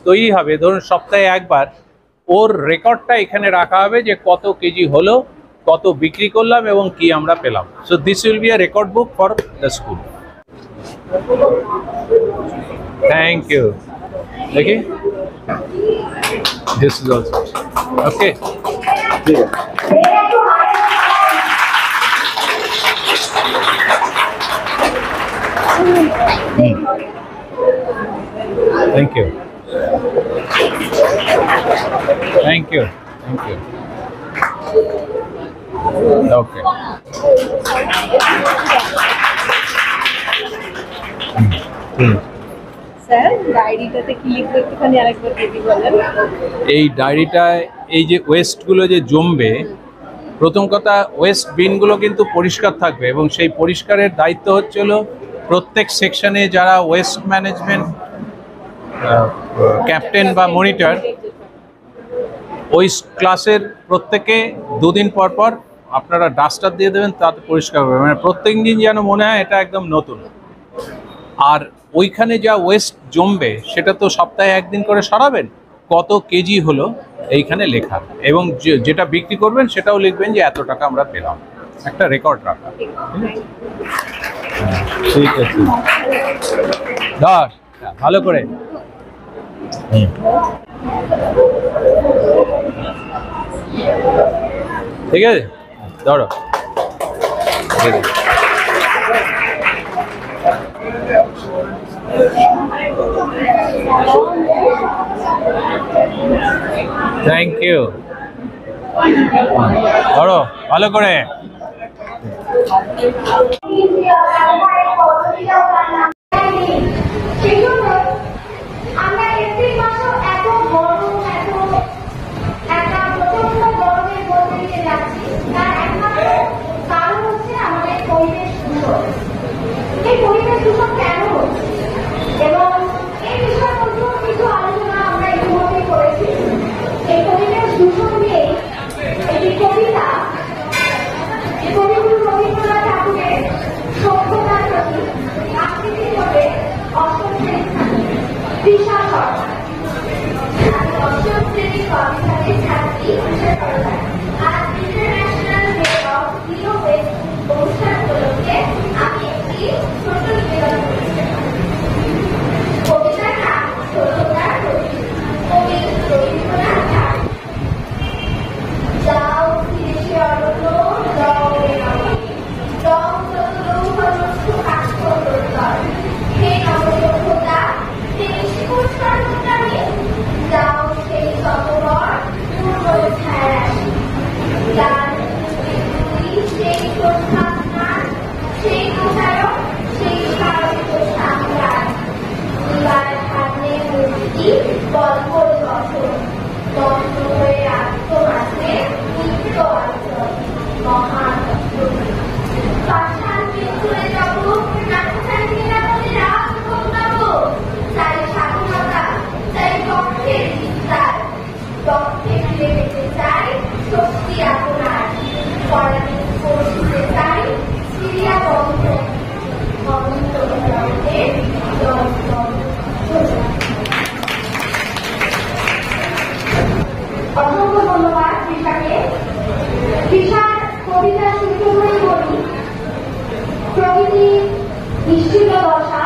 তৈরি হবে, ধরুন সপ্তাহে একবার, ওর রেকর্ডটা এখানে রাখা হবে যে কত কেজি হলো, কত বিক্রি করলাম এবং কি আমরা পেলাম। So this will be a record book for the school. Thank you. দেখি this is also okay. Thank you. Thank you, thank you. Okay, sir ডায়েরিটাতে কি লিখবো একটুখানি আরেকবার যদি বলেন। এই ডায়েরিটায় এই যে ওয়েস্টগুলো যে জমবে, প্রথম কথা ওয়েস্ট বিনগুলো কিন্তু পরিষ্কার থাকবে এবং সেই পরিষ্কারের দায়িত্ব হচ্ছে হলো প্রত্যেক সেকশনে যারা ওয়েস্ট ম্যানেজমেন্ট ক্যাপ্টেন বা মনিটর, ওই ক্লাসের প্রত্যেকে 2 দিন পর পর আপনারা ডাস্টার দিয়ে দেবেন, তাতে পরিষ্কার হবে, মানে প্রত্যেক দিন যেন মনে হয় এটা একদম নতুন। আর ওইখানে যা ওয়েস্ট জমবে সেটা তো সপ্তাহে 1 দিন করে সরাবেন, কত কেজি হলো এইখানে লেখা, এবং যেটা বিক্রি করবেন সেটাও লিখবেন যে এত টাকা আমরা পেলাম, একটা রেকর্ড রাখা। ঠিক আছে, ধর ভালো করে। ঠিক আছে, ধরো। থ্যাংক ইউ, ধরো ভালো করে। আমরা এপ্রিল মাসও এত গরম, এত একটা প্রচন্ড গরমের মধ্যে দিয়ে যাচ্ছি, তার একমাত্র কারণ হচ্ছে আমাদের পরিবেশ দূষণ। এই পরিবেশ দূষণ কেন হচ্ছে এবং এই বিষয়ের মধ্যেও কিছু আলোচনা আমরা ইতিমধ্যে করেছি। এই পরিবেশ দূষণ নিয়ে একটি কবিতা কবিগুরু রবীন্দ্রনাথ ঠাকুরের সভ্যতার প্রতি আকৃতি করে অষ্টম শ্রেণীর ছাত্রী তৃষা সরকার। আমি অষ্টম শ্রেণীর কবিতাদের ছাত্রী তৃষা সরকার। আজ international day of zero West অনুষ্ঠান উপলক্ষে আমি একটি ছোট নিবেদন করেছি। কবিতার নাম সভ্যতার প্রতি, কবি রবীন্দ্রনাথ ঠাকুর। যাও ফিরেছে অরণ্য, যাও নগরী, যাও চতুর্ভুজ কাঠ করতল, হে নবসভ্যতা, হে নিষ্কুৎসার উদ্যানে, যাও সেই তপবর পূর্ব ছায়ারাশি, যার সেই প্রস্থান, সেই প্রচারক, সেই স্মারক সামরাট, দিবার সামনে মূর্তি গল্প গঠন, বন্ধ হয়ে আত্মমাত্রে নিত্য আচরণ, মহান পাষাণ বিদ্রোহে যাব, নাট্যখানি নিরাপদে রাত ভোগ, চাই স্বাধীনতা, চাই পক্ষের বিস্তার, পক্ষে ফিরে পেতে চাই শক্তি আপনার, পরাধীন করতে চাই সিরিয়া বন্ধ, অনন্ত জগতের অসংখ্য ধন্যবাদ তৃষাকে। তৃষার কবিতা শুরু হয়ে বলি, প্রকৃতি নিশ্চিত দশা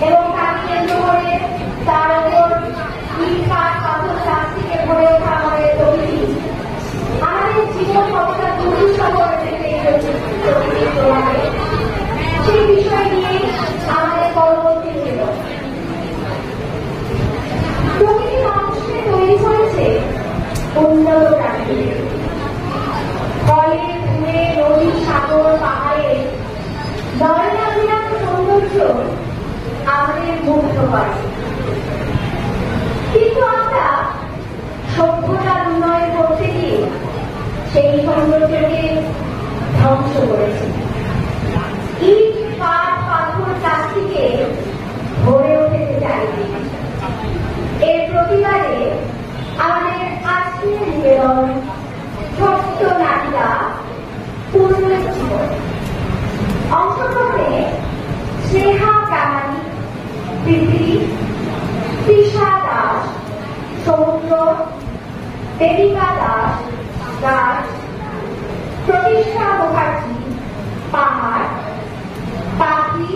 এবং তাকে কেন্দ্র করে তার ওপর ইট কাঠ পাথর প্লাস্টিকে ভরে ওঠা আমাদের প্রকৃতি, আমাদের জীবন কতটা দুর্বিষহ করে ফেলতে প্রকৃতির প্রভাবে, সেই বিষয় নিয়ে আমাদের পরবর্তী ছিল। প্রকৃতি মানুষকে তৈরি করেছে উন্নত প্রাণী, ফলে দূরে নদী, সাগর, পাহাড়ে নয়নাভিরাম সৌন্দর্য আমাদের মুগ্ধ করে। কিন্তু আমরা সভ্যতার উন্নয়ন করতে গিয়ে সেই সৌন্দর্যকে ধ্বংস করেছি। ইট, কাঠ, পাথর, প্লাস্টিকে ভরে উঠতে চাইছি। এর প্রতিবাদে আমাদের আজকের নিবেদন ছোট্ট নাটিকা পুনরুজ্জীবন। অংশগ্রহণে স্নেহা প্রামাণিক, পৃথিবী, তৃষা দাস, সমুদ্র, দেবিকা দাস, গাছ, প্রতিষ্ঠা মুখার্জি, পাহাড়, পাখি,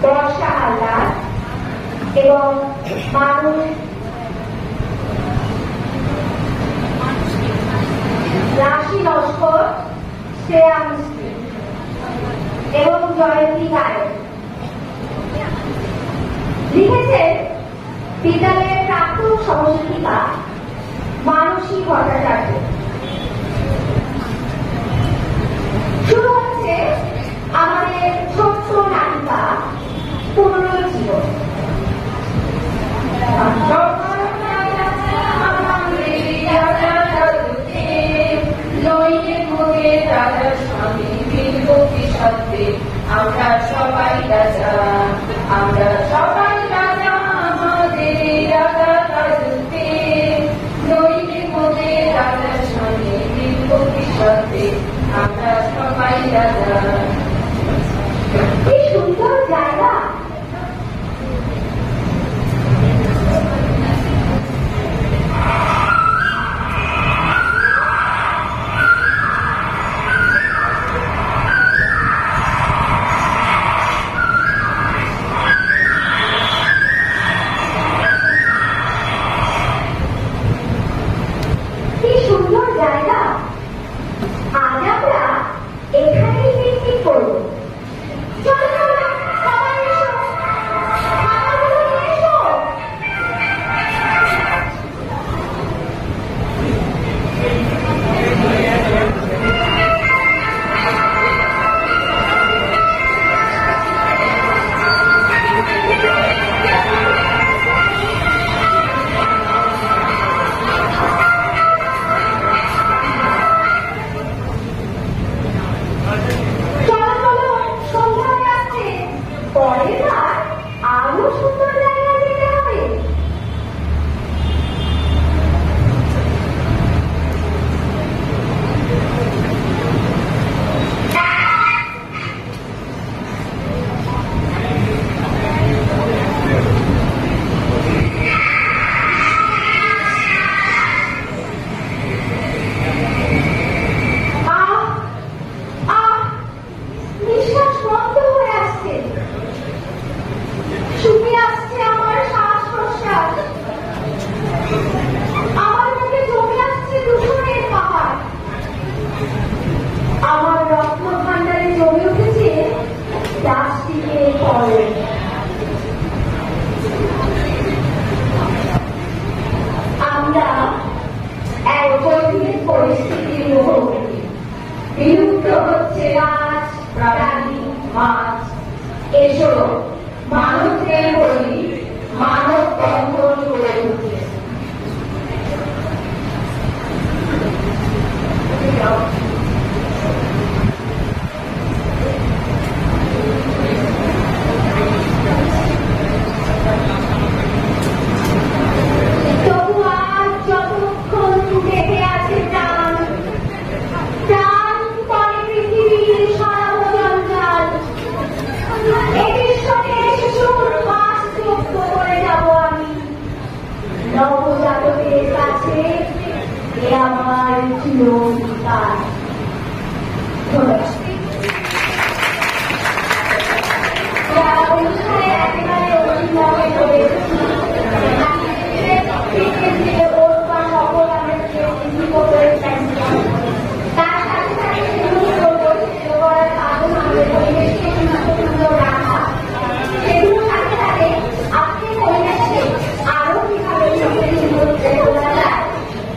বর্ষা হালদার এবং মানুষ রাশি লস্কর, শ্রেয়া মিস্ত্রি এবং জয়ন্তী গায়ক। লিখেছেন বিদ্যালয়ের প্রাক্তন সহশিক্ষিকা মানসী ভট্টাচার্য। শুরু হচ্ছে আমাদের ছোট্ট নায়িকা পুনরুজ্জীবন। আমরা সবাই রাজা, আমরা সবাই রাজা, আমাদের রাজা রাজতে নইলে মোদে রাজার সঙ্গে ভবিষ্যতে আমরা সবাই রাজা। কি সুন্দর জায়গা। কি সুন্দর জায়গা। আজ আমরা এখানেই পিকনিক করব। চলো চলো সবাই এসো, খাবারগুলো নিয়ে এসো। চলো চলো সন্ধ্যা হয়ে আসছে। পরের বার আরো সুন্দর জায়গায় যেতে হবে। আহ আহ নিঃশ্বাস বন্ধ হয়ে আসছে। শুকিয়ে আসছে আমার শ্বাস প্রশ্বাস। আমার মুখে জমে আসছে দূষণের পাহাড়। আমার রক্ত ভান্ডারে জমে উঠেছে প্লাস্টিকের ফল। আমরা এক কঠিন পরিস্থিতির মুখোমুখি। বিলুপ্ত হচ্ছে গাছ, প্রাণী, মাছ। এসো মানবকে বলি, মানব বন্ধন গড়ে উঠছে। তবু আজ যতক্ষণ বেঁচে আছে প্রাণ, প্রাণ করে পৃথিবীর সারা জঞ্জাল। এটির সঙ্গে শিশুর মাস যোগ্য করে যাব আমি নবজাতকের কাছে। এ আমার চিরবিকার। ধন্যবাদ। অনুষ্ঠানে একেবারে অভিনয় করেছি। তার সাথে সাথে সেগুলো পরিচিত করার কারণ আমাদের পরিবেশকে সুন্দর রাখা। সেগুলোর সাথে সাথে আজকের পরিবেশকে আরো কিভাবে সুন্দর করা যায়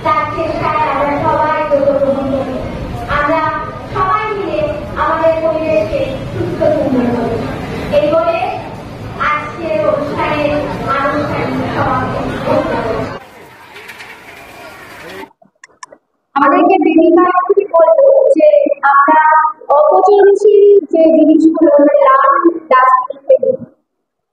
তার চেষ্টায় আমরা সবাই গ্রহণ করি। আমরা সবাই মিলে আমাদের পরিবেশকে সুস্থ সুন্দর করি। এই বলে আজকের অনুষ্ঠানের আনুষ্ঠানিক সমাপ্তি ঘোষণা করছি। আমাদেরকে বেদিকা কি বলবো যে আমরা অপচনশীল যে জিনিসগুলো লাল ডাস্টবিন ফেলি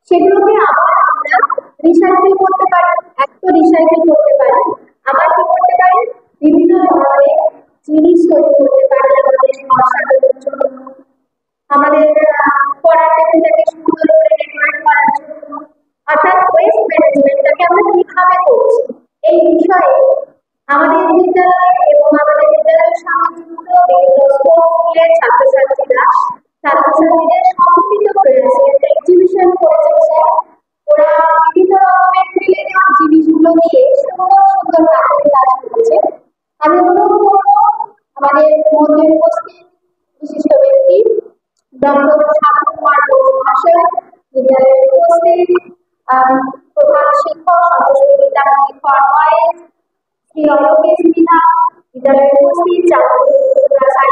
সেগুলোকে আবার আমরা রিসাইকেল করতে পারি। এক তো রিসাইকেল করতে পারি, আবার কি করতে পারি, বিভিন্ন ধরনের জিনিস তৈরি করতে পারি আমাদের সংসারের জন্য, আমাদের পড়ার টেবিলটাকে সুন্দর করে ডেকোরেট করার জন্য। অর্থাৎ ওয়েস্ট ম্যানেজমেন্টটাকে আমরা কিভাবে করছি এই বিষয়ে আমাদের বিদ্যালয়ে এবং আমাদের বিদ্যালয়ের সঙ্গে যুক্ত বিভিন্ন স্পোর্টস স্কুলের ছাত্রছাত্রীদের সম্মিলিত হয়েছে, এক্সিবিশন করেছে স্যার। ওরা বিভিন্ন রকমের ফেলে দেওয়া জিনিসগুলো দিয়ে সুন্দর সুন্দর কাজের কাজ করেছে। আমি অনুরোধ করবো আমাদের মধ্যে উপস্থিত বিশিষ্ট ব্যক্তি ডক্টর শান্ত কুমার ঘোষ মহাশয়, বিদ্যালয়ের উপস্থিত প্রধান শিক্ষক সন্তোষী বিদ্যামন্দির ফর বয়েজ, শ্রী অলোকেশ মিনা বিদ্যালয়ে উপস্থিত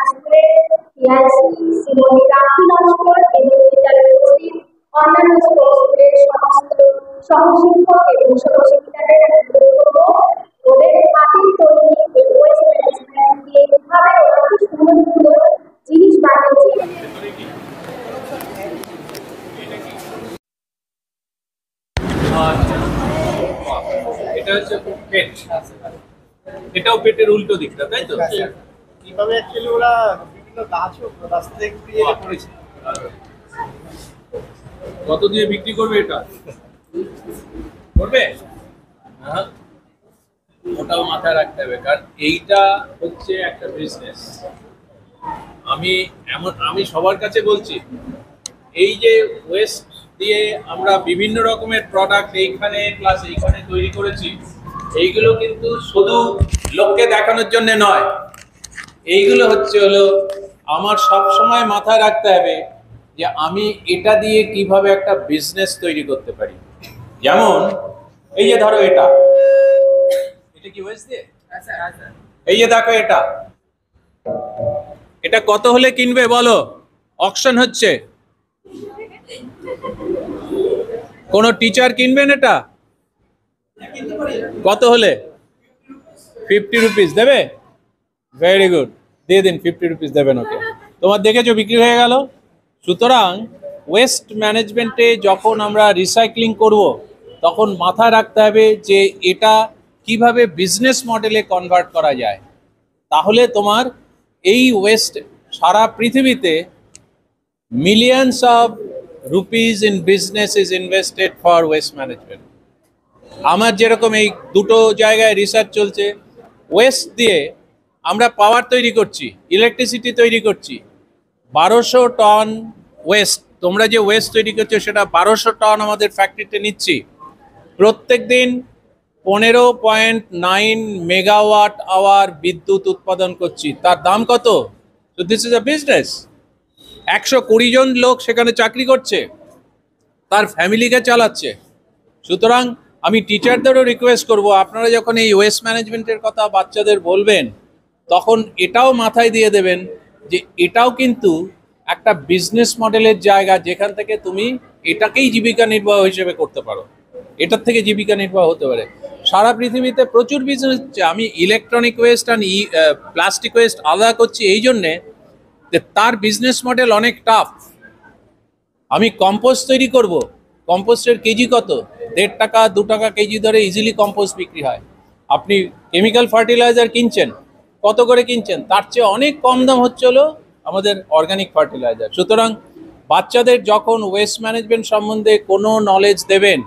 স্কুলের টিআইসি শ্রীমতী রাখি নস্কর এবং বিদ্যালয়ে উপস্থিত অন্যান্য স্কুলের সমস্ত সহশিক্ষক এবং সহশিক্ষিকাদের ওদের হাতের তৈরি ওয়েস্ট ম্যানেজমেন্ট দিয়ে কিভাবে ওরা খুব সুন্দর সুন্দর জিনিস বানিয়েছে। এটা হচ্ছে পেট, এটাও পেটের উল্টো দিকটা, তাই তো? কিভাবে অ্যাকচুয়ালি ওরা বিভিন্ন গাছও রাস্তা থেকে দিয়ে করেছে। কত দিয়ে বিক্রি করবে এটা? করবে? হ্যাঁ, ওটাও মাথায় রাখতে হবে, কারণ এইটা হচ্ছে একটা বিজনেস। আমি সবার কাছে বলছি, এই যে ওয়েস্ট দিয়ে আমরা বিভিন্ন রকমের প্রোডাক্ট এইখানে প্লাস এইখানে তৈরি করেছি, এইগুলো কিন্তু শুধু লোককে দেখানোর জন্য নয়, এইগুলো হলো আমার সব সময় মাথায় রাখতে হবে যে আমি এটা দিয়ে কিভাবে একটা বিজনেস তৈরি করতে পারি। যেমন এই যে ধরো এটা কি ওয়েস্ট দিয়ে? এই যে দেখো এটা কত হলে কিনবে বলো? অকশন হচ্ছে, কোন টিচার কিনবেন এটা? কত হলে? 50 রুপিস দেবে? ভেরি গুড, দিয়ে দিন, 50 রুপিস দেবেন ওকে। তোমার দেখেছো বিক্রি হয়ে গেল। সুতরাং ওয়েস্ট ম্যানেজমেন্টে যখন আমরা রিসাইক্লিং করব, তখন মাথায় রাখতে হবে যে এটা কিভাবে বিজনেস মডেলে কনভার্ট করা যায়। তাহলে তোমার এই ওয়েস্ট সারা পৃথিবীতে millions of rupees in business is invested for waste management. আমার যেরকম এই দুটো জায়গায় রিসার্চ চলছে, ওয়েস্ট দিয়ে আমরা পাওয়ার তৈরি করছি, ইলেকট্রিসিটি তৈরি করছি। 1200 টন ওয়েস্ট, তোমরা যে ওয়েস্ট তৈরি করছো সেটা 1200 টন আমাদের ফ্যাক্টরিতে নিচ্ছি। প্রত্যেক দিন 15.9 মেগাওয়াট আওয়ার বিদ্যুৎ উৎপাদন করছি। তার দাম কত? তো দিস ইজ আ বিজনেস। 120 জন লোক সেখানে চাকরি করছে, তার ফ্যামিলিকে চালাচ্ছে। সুতরাং আমি টিচারদেরও রিকোয়েস্ট করব, আপনারা যখন এই ওয়েস্ট ম্যানেজমেন্টের কথা বাচ্চাদের বলবেন, তখন এটাও মাথায় দিয়ে দেবেন যে এটাও কিন্তু একটা বিজনেস মডেলের জায়গা, যেখান থেকে তুমি এটাকেই জীবিকা নির্বাহ হিসেবে করতে পারো। এটার থেকে জীবিকা নির্বাহ হতে পারে। সারা পৃথিবীতে প্রচুর বিজনেস হচ্ছে। আমি ইলেকট্রনিক ওয়েস্ট আর প্লাস্টিক ওয়েস্ট আলাদা করছি এই জন্যে যে তার বিজনেস মডেল অনেক টাফ। আমি কম্পোস্ট তৈরি করব, কম্পোস্টের কেজি কত? 1.5 টাকা 2 টাকা কেজি ধরে ইজিলি কম্পোস্ট বিক্রি হয়। আপনি কেমিক্যাল ফার্টিলাইজার কিনছেন, কত করে কিনছেন? তার চেয়ে অনেক কম দাম হচ্ছে হলো আমাদের অর্গানিক ফার্টিলাইজার। সুতরাং বাচ্চাদের যখন ওয়েস্ট ম্যানেজমেন্ট সম্বন্ধে কোনো নলেজ দেবেন,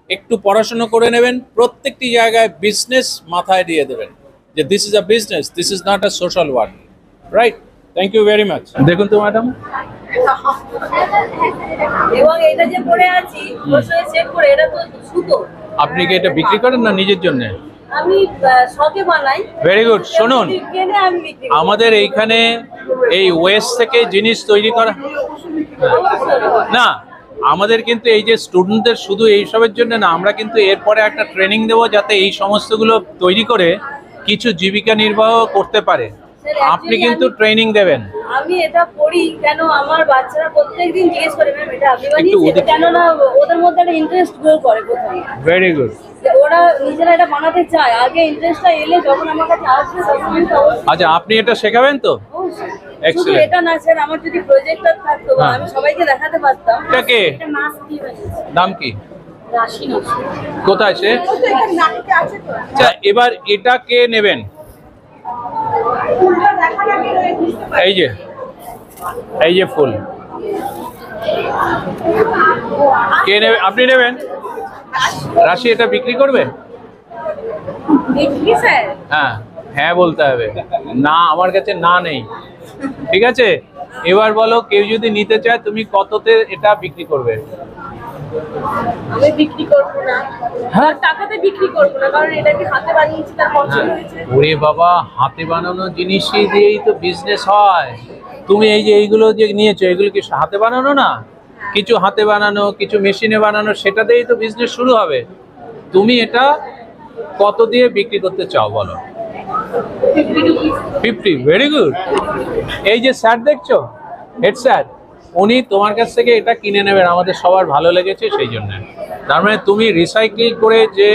একটু পড়াশোনা করে নেবেন, প্রত্যেকটি জায়গায় বিজনেস মাথায় দিয়ে দেবেন যে this is a business, this is not a social work, right? Thank you very much. দেখুন তো ম্যাডাম, এবং এটা যে পরে আছি বসে চেক করে, এটা তো সুতো। আপনি কি এটা বিক্রি করেন না নিজের জন্য? আমি শখে বানাই। Very good. শুনুন, কিনে আমি বিক্রি করি। আমাদের এইখানে এই ওয়েস্ট থেকে জিনিস তৈরি করা না, আমাদের কিন্তু এই যে স্টুডেন্টদের শুধু এইসবের জন্য না, আমরা কিন্তু এরপরে একটা ট্রেনিং দেবো যাতে এই সমস্তগুলো তৈরি করে কিছু জীবিকা নির্বাহ করতে পারে। আপনি কিন্তু ট্রেনিং দেবেন। আমি এটা পড়ি কেন, আমার বাচ্চারা প্রত্যেকদিন জিজ্ঞেস করে ম্যাম এটা আপনি বানিয়েছেন, কেন না ওদের মধ্যে একটা ইন্টারেস্ট গ্রো করে প্রথমে। Very good. ওরা নিজেরা এটা বানাতে চায়, আগে ইন্টারেস্টটা এলে যখন আমার কাছে আসবে তখন তো অবশ্যই। আচ্ছা, আপনি এটা শেখাবেন তো? শুধু এটা না স্যার, আমার যদি প্রজেক্টর থাকতো আমি সবাইকে দেখাতে পারতাম। এটা কে? এটা মাছ দিয়ে বানিয়েছি। নাম কি? রাশি নস্কর। কোথায় সে? আচ্ছা, এবার এটা কে নেবেন? এই যে ফুল কে নেবে? আপনি নেবেন? রাশি এটা বিক্রি করবে? বিক্রি স্যার? হ্যাঁ হ্যাঁ বলতে হবে, না আমার কাছে না নেই। ঠিক আছে, এবার বলো কেউ যদি নিতে চায় তুমি কততে এটা বিক্রি করবে? আমি বিক্রি করব না, হ্যাঁ টাকাতে বিক্রি করব না, কারণ এটা কি হাতে বানিয়েছি তার পছন্দ হয়েছে। ওরে বাবা, হাতে বানানো জিনিসই দিয়েই তো বিজনেস হয়। তুমি এই যে এইগুলো যে নিয়েছো, এগুলো কি হাতে বানানো না? কিছু হাতে বানানো, কিছু মেশিনে বানানো, সেটা দিয়েই তো বিজনেস শুরু হবে। তুমি এটা কত দিয়ে বিক্রি করতে চাও বলো? 50, ভেরি গুড। এই যে স্যার দেখছো, হেড স্যার, উনি তোমার কাছ থেকে এটা কিনে নেবেন, আমাদের সবার ভালো লেগেছে সেই জন্য। তার মানে তুমি রিসাইকেল করে যে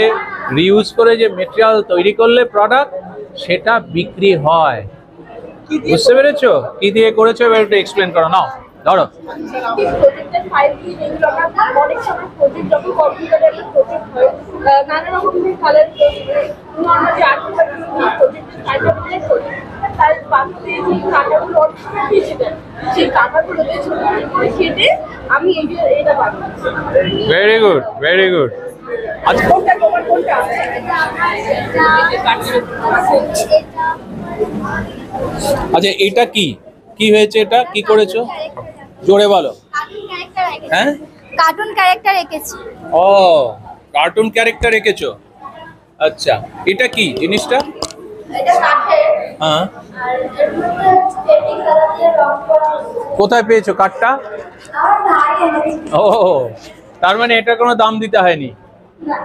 রিউজ করে যে মেটেরিয়াল তৈরি করলে প্রোডাক্ট, সেটা বিক্রি হয়। বুঝতে পেরেছো কি দিয়ে করেছো? এবার একটু এক্সপ্লেন করো, নাও ধরো। অনেক সময় প্রজেক্ট যখন কম্পিউটারে একটা প্রজেক্ট হয়, নানা রকমের কালার তার বাকিতে যে কাঁটাগুলো অনেক সময় বেঁচে দেয়, সেই কাঁটাগুলো কেটে আমি এটা বানাচ্ছি। Very good, very good. আচ্ছা, কোনটা তোমার কোনটা? আচ্ছা এটা কি কি হয়েছে? এটা কি করেছো জোরে বলো। হ্যাঁ, কার্টুন ক্যারেক্টার এঁকেছি। ও, কার্টুন ক্যারেক্টার এঁকেছো। আচ্ছা, এটা কি জিনিসটা? এটা কাঠের, হ্যাঁ, আর এর মধ্যে পেন্টিং কালার দিয়ে রং করা। কোথায় পেয়েছো কাঠটা? আমার ভাই এনেছে। ও, তার মানে এটা কোনো দাম দিতে হয়নি,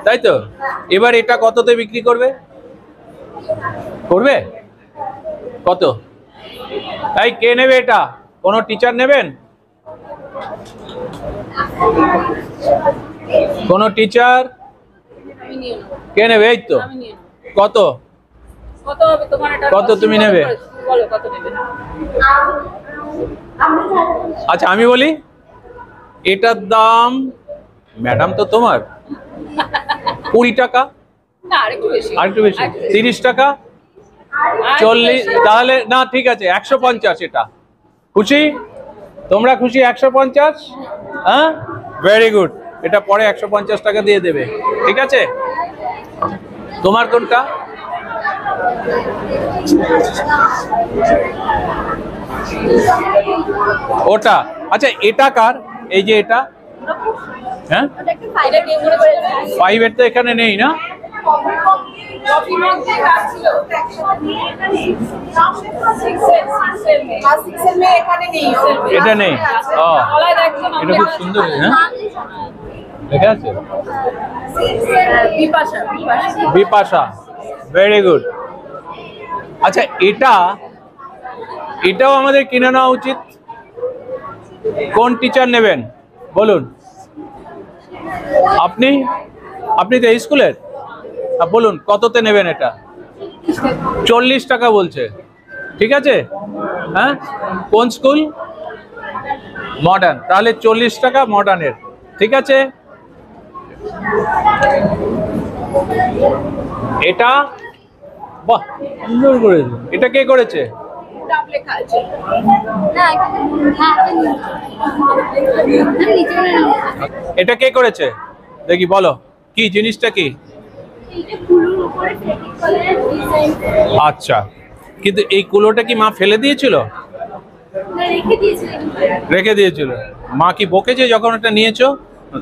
তাই তো? এবার এটা কততে বিক্রি করবে? করবে কত? তাই কে নেবে এটা? কোনো টিচার নেবেন? কোনো টিচার কে নেবে? এই তো, কত কত হবে তোমার এটা? কত তুমি নেবে? বলো কত নেবে? আচ্ছা আমি বলি, এটার দাম, ম্যাডাম তো তোমার, 20 টাকা। না, আরেকটু বেশি। আরেকটু বেশি, 30 টাকা, 40, তাহলে না ঠিক আছে 150। এটা খুশি? তোমরা খুশি? 150? হ্যাঁ, ভেরি গুড। এটা পরে 150 টাকা দিয়ে দেবে, ঠিক আছে? তোমার কোনটা? ওটা। আচ্ছা এটা কার? এই যে এটা, হ্যাঁ, এটা কে করেছে? 5 এর তো এখানে নেই না? কপি মধ্যে কাজ ছিল। এটা নেই। ও, গলায় দেখছো না? এটা খুব সুন্দর, হ্যাঁ দেখা আছে। বিপাশা, বিপাশা। Bipasha, very good. আচ্ছা এটা, এটাও আমাদের কিনে নেওয়া উচিত। কোন টিচার নেবেন বলুন? আপনি আপনি তো এই স্কুলের, বলুন কততে নেবেন? এটা 40 টাকা বলছে, ঠিক আছে? হ্যাঁ, কোন স্কুল? মডার্ন, তাহলে 40 টাকা মডার্নের, ঠিক আছে? এটা বাহ, সুন্দর করেছে। এটা কে করেছে? নাম লেখা আছে। না, এটা কে করেছে দেখি, বলো কি জিনিসটা কি? এটা ফুলের উপরে পেন্টিং কালারের ডিজাইন আচ্ছা, কিন্তু এই কুলোটা কি মা ফেলে দিয়েছিল? রেখে দিয়েছিলেন। রেখে দিয়েছিল। মা কি বকেছে যখন ওটা নিয়েছো?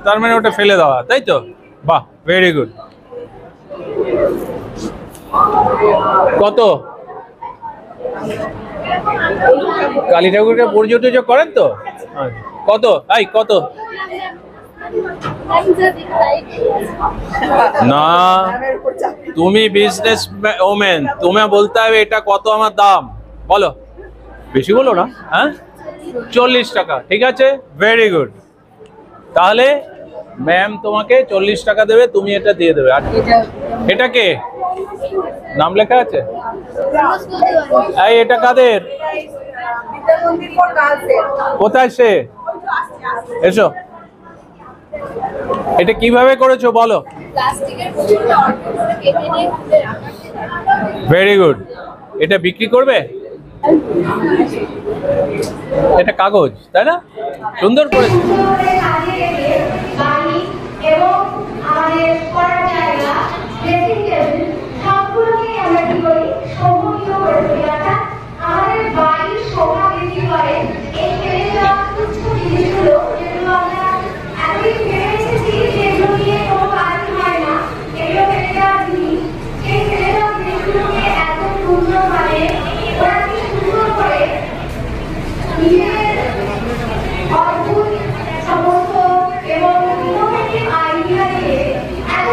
তার মানে ওটা ফেলে দেওয়া, তাই তো? বাহ, ভেরি গুড। কত? কালী ঠাকুরকে পুজো টুজো করেন তো? কত? এই কত? না, তুমি বিজনেস ওমেন, তুমি বলতে হবে এটা কত আমার দাম, বলো। বেশি বলো না, হ্যাঁ? 40 টাকা, ঠিক আছে, ভেরি গুড। তাহলে ম্যাম তোমাকে 40 টাকা দেবে, তুমি এটা দিয়ে দেবে। আর এটা কে? নাম লেখা আছে? এই এটা কাদের? কোথায় সে? এসো। এটা কিভাবে করেছো বলো? প্লাস্টিকের বোতলে অল্প করে কেটে নিয়ে খুলে রাখা। Very good. এটা বিক্রি করবে? এটা কাগজ, তাই না? সুন্দর করেছে। বাড়ি এবং আমাদের পড়ার জায়গা, ড্রেসিং টেবিল সবগুলোকে আমরা কি করি? সম্মুখীন করে তুলি। অর্থাৎ আমাদের বাড়ির শোভা বৃদ্ধি করে এই ফেলে দেওয়া তুচ্ছ জিনিসগুলো, যেগুলো আমরা এতই ফেলে এসেছি, যেগুলো নিয়ে কোনো কাজই হয় না, এগুলো ফেলে দেওয়া জিনিস। এই ফেলে দেওয়া জিনিসগুলোকে এত সুন্দরভাবে ওরা কি সুন্দর করে নিজের অদ্ভুত সমস্ত এবং ইনোভেটিভ আইডিয়া দিয়ে এত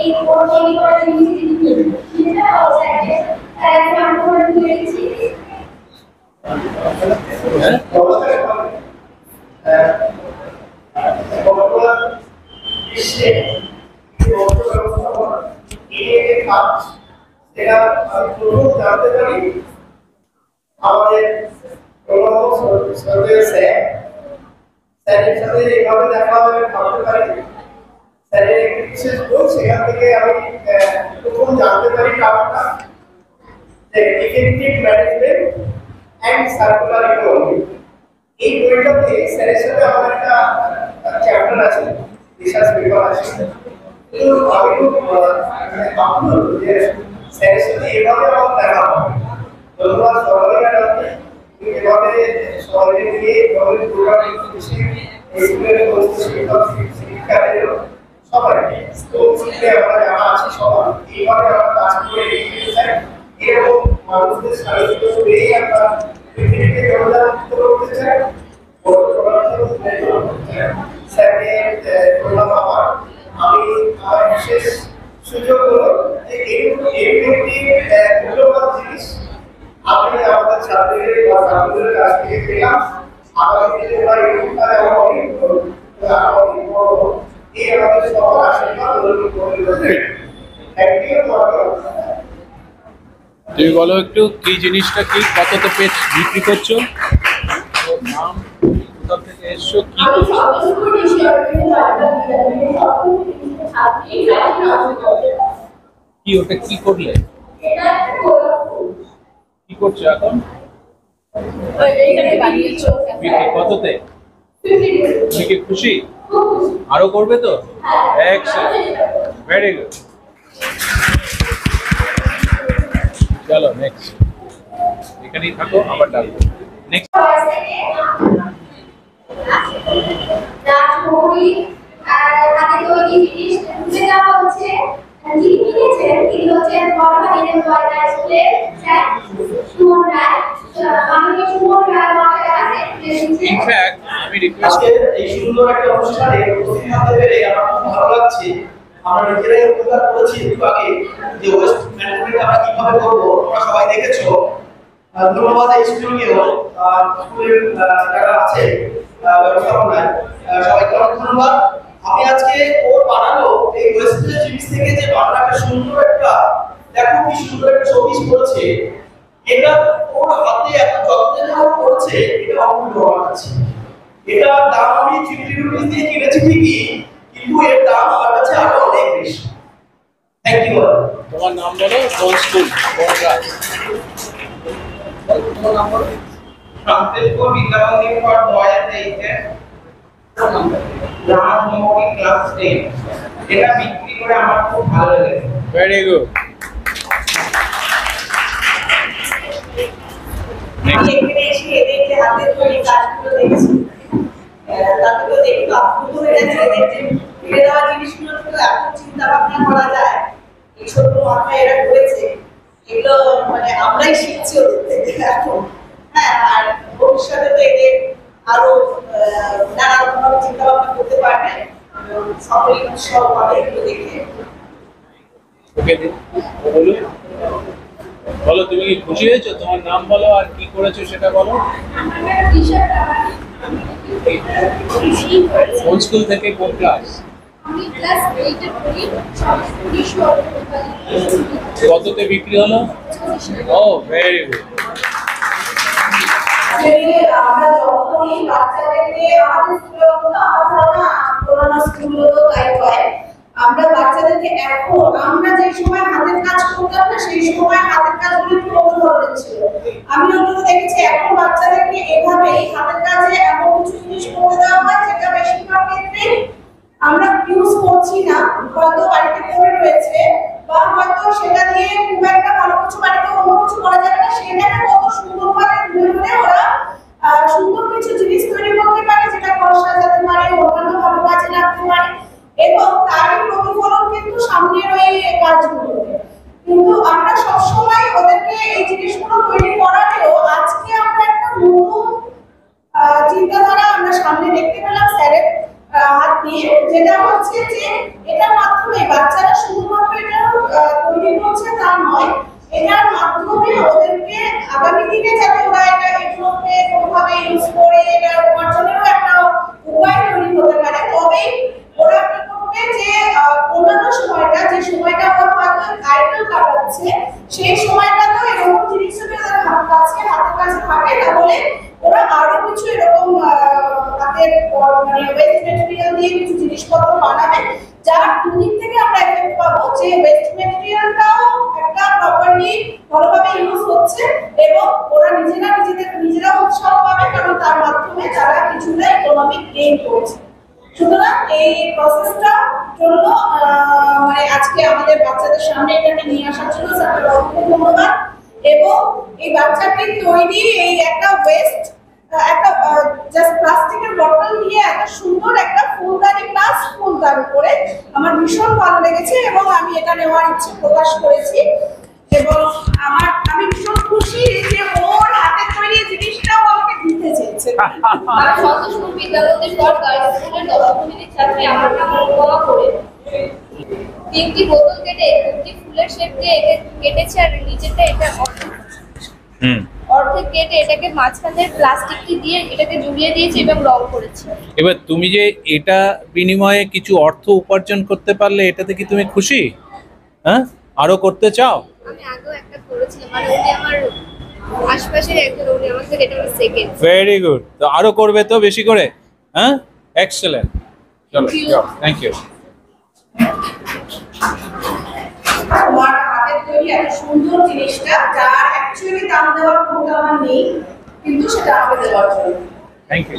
এই তৈরি করার জিনিসটি সেটা হচ্ছে একটা আমরা তৈরি বর্তমান বিশ্বে এটা প্রথম জানতে পারি আমাদের স্যারের সাথে এইভাবে দেখা হবে ভাবতে পারি স্যারের একটি বিশেষ বই সেখান থেকে আমি প্রথম জানতে পারি কারণটা যে effective management and circular economy. এই বইটাতে স্যারের সাথে আমার একটা চ্যাপ্টার আছে, রিসার্চ পেপার আছে, কিন্তু আমি খুব ভাবলাম যে স্যারের সাথে এভাবে আমার দেখা হবে। ধন্যবাদ সবাইকে, এভাবে সবাইকে নিয়ে এভাবে প্রোগ্রাম স্কুলের শিক্ষক শিক্ষিকাদের সবাইকে স্কুল থেকে আমরা যারা আছি সবাই এইভাবে আমরা কাজ করে এগিয়ে যাই। এরকম মানুষদের সাহায্য করেই আমরা পৃথিবীকে যোগদান করতে চাই। স্যারকে বললাম আমি আমার বিশেষ সুযোগ হলো যে একটি মূল্যবান জিনিস আমি আমাদের ছাত্রীদের বা ছাত্রদের কাছ থেকে পেলাম। আগামী দিনে ওরা এরকম কাজ আমার অনেক এই আমাদের সবার আশীর্বাদ তুমি বলো একটু কি জিনিসটা কি, কততে পেজ বিক্রি করছো, নাম, কোথা থেকে এসছো, কি করছো? কি ওটা কি করলে, কি করছো এখন? বিক্রি কততে? তুমি কি খুশি? আরো করবে তো? Very good. চলো নেক্সট, এখানেই থাকো, আবার ডাকবো। নেক্সট ইনফ্যাক্ট আমি রিকোয়েস্ট এই সুন্দর একটা অনুষ্ঠানে উপস্থিত হতে পেরে আমার খুব ভালো লাগছে। আমরা নিজেরাই অভিজ্ঞতা করেছি একটু আগে যে ওয়েস্ট ম্যানেজমেন্ট আমরা কিভাবে করবো, তোমরা সবাই দেখেছো। ধন্যবাদ এই স্কুলকেও, স্কুলের যারা আছে ব্যবস্থাপনায় সবাইকে অনেক ধন্যবাদ। আমি আজকে ওর বানানো এই ওয়েস্টের জিনিস থেকে যে বানানো একটা সুন্দর একটা, দেখো কি সুন্দর একটা শোপিস করেছে, এটা ওর হাতে এত যত্নে ধরে করেছে, এটা অমূল্য আমার কাছে। এটার দাম আমি 50 রুপিস দিয়ে কিনেছি ঠিকই, কিন্তু এর দাম আমার কাছে আরো অনেক বেশি। Thank you. তোমার নাম বলো, কোন স্কুল, কোন ক্লাস? তোমার নাম বলো। Shantipur Vidyamandir for boy and HS Rajmohani class 10। এটা বিক্রি করে আমার খুব ভালো লেগেছে। Very good. আমি এখানে এসে এদের যে হাতের তৈরি কাজগুলো দেখছি, তাতে তো দেখতে আপ্লুত হয়ে যাচ্ছে। এদের ফেলে দেওয়া জিনিসগুলো তো এত চিন্তা ভাবনা করা যায়, এই ছোট মাথায় এরা করেছে, এগুলো মানে আমরাই শিখছি ওদের থেকে এখন। হ্যাঁ, আর ভবিষ্যতে তো এদের আরো নানা রকম ভাবে চিন্তা ভাবনা করতে পারবে, সকলেই উৎসাহ পাবে এগুলো দেখে। ওকে বলো, বলো তুমি কি খুশি হয়েছো? তোমার নাম বলো আর কি করেছো সেটা বলো। কোন স্কুল থেকে, কোন ক্লাস? আমি ক্লাস 8 এ পড়ি। কততে বিক্রি হলো? ও ভেরি গুড। আমরা যখনই বাচ্চাদেরকে আমাদের স্কুলে আমার ধারণা পুরোনো স্কুলগুলো তাই হয়, আমরা বাচ্চাদেরকে এখন আমরা যে সময় হাতের কাজ করতাম না, সেই সময় হাতের কাজগুলো একটু অন্য ধরনের ছিল। আমি অন্তত দেখেছি এখন বাচ্চাদেরকে এভাবেই হাতের কাজে এমন কিছু জিনিস করতে দেওয়া হয় যেটা বেশিরভাগ ক্ষেত্রে আমরা ইউজ করছি না, হয়তো বাড়িতে পড়ে রয়েছে, বা হয়তো সেটা দিয়ে খুব একটা ভালো কিছু বাড়িতে অন্য কিছু করা যাবে না, সেটাকে কত সুন্দরভাবে ধরে ওরা সুন্দর কিছু জিনিস তৈরি করতে পারে, যেটা ঘর সাজাতে পারে, অন্যান্য ভালো কাজে লাগতে পারে, এবং তারই প্রতিফলন কিন্তু সামনের ওই কাজগুলো। কিন্তু আমরা সবসময় ওদেরকে এই জিনিসগুলো তৈরি করালেও আজকে আমরা একটা নতুন চিন্তাধারা আমরা সামনে দেখতে পেলাম স্যারের হাত দিয়ে, যেটা হচ্ছে যে এটার মাধ্যমে মানে ওয়েস্ট মেটেরিয়াল দিয়ে কিছু জিনিসপত্র বানাবে, যার দুদিক থেকে আমরা এফেক্ট পাবো যে ওয়েস্ট মেটেরিয়ালটাও একটা প্রপারলি ভালোভাবে ইউজ হচ্ছে এবং ওরা নিজেরা উৎসাহ পাবে, কারণ তার মাধ্যমে তারা কিছুটা ইকোনমিক গেইন করছে। সুতরাং এই প্রসেসটার জন্য মানে আজকে আমাদের বাচ্চাদের সামনে এটাকে নিয়ে আসার জন্য স্যারকে অসংখ্য ধন্যবাদ। এবং এই বাচ্চাটির তৈরি এই একটা ওয়েস্ট একটা জাস্ট প্লাস্টিকের বটল দিয়ে একটা সুন্দর একটা ফুলদানি প্লাস ফুল তার উপরে আমার ভীষণ ভালো লেগেছে এবং আমি এটা নেওয়ার ইচ্ছে প্রকাশ করেছি। এবং আমি ভীষণ খুশি যে ওর হাতের তৈরি জিনিসটাও আমাকে দিতে চেয়েছে। আর সন্তোষপুর বিদ্যালয়ের সরকার স্কুলের দশমীর ছাত্রী আমার নাম অনুপমা করে 3টি বোতল কেটে 2টি ফুলের শেপ দিয়ে কেটেছে আর নিচেটা এটা অর্ধেক কেটে এটাকে মাঝখানে প্লাস্টিকটি দিয়ে এটাকে জুড়িয়ে দিয়েছে এবং রং করেছে। এবার তুমি যে এটা বিনিময়ে কিছু অর্থ উপার্জন করতে পারলে এটাতে কি তুমি খুশি? হ্যাঁ, আরো করতে চাও? আমি আগেও একটা করেছিলাম, মানে উনি আমার আশপাশের একজন, উনি আমার থেকে এটা সেকেন্ড। ভেরি গুড, তো আরো করবে তো বেশি করে। হ্যাঁ, এক্সেলেন্ট, চলো থ্যাংক ইউ। তোমার হাতের তৈরি এত সুন্দর জিনিসটা, যার অ্যাকচুয়ালি দাম দেওয়ার ক্ষমতা আমার নেই, কিন্তু সেটা আমাকে দেওয়ার জন্য থ্যাংক ইউ।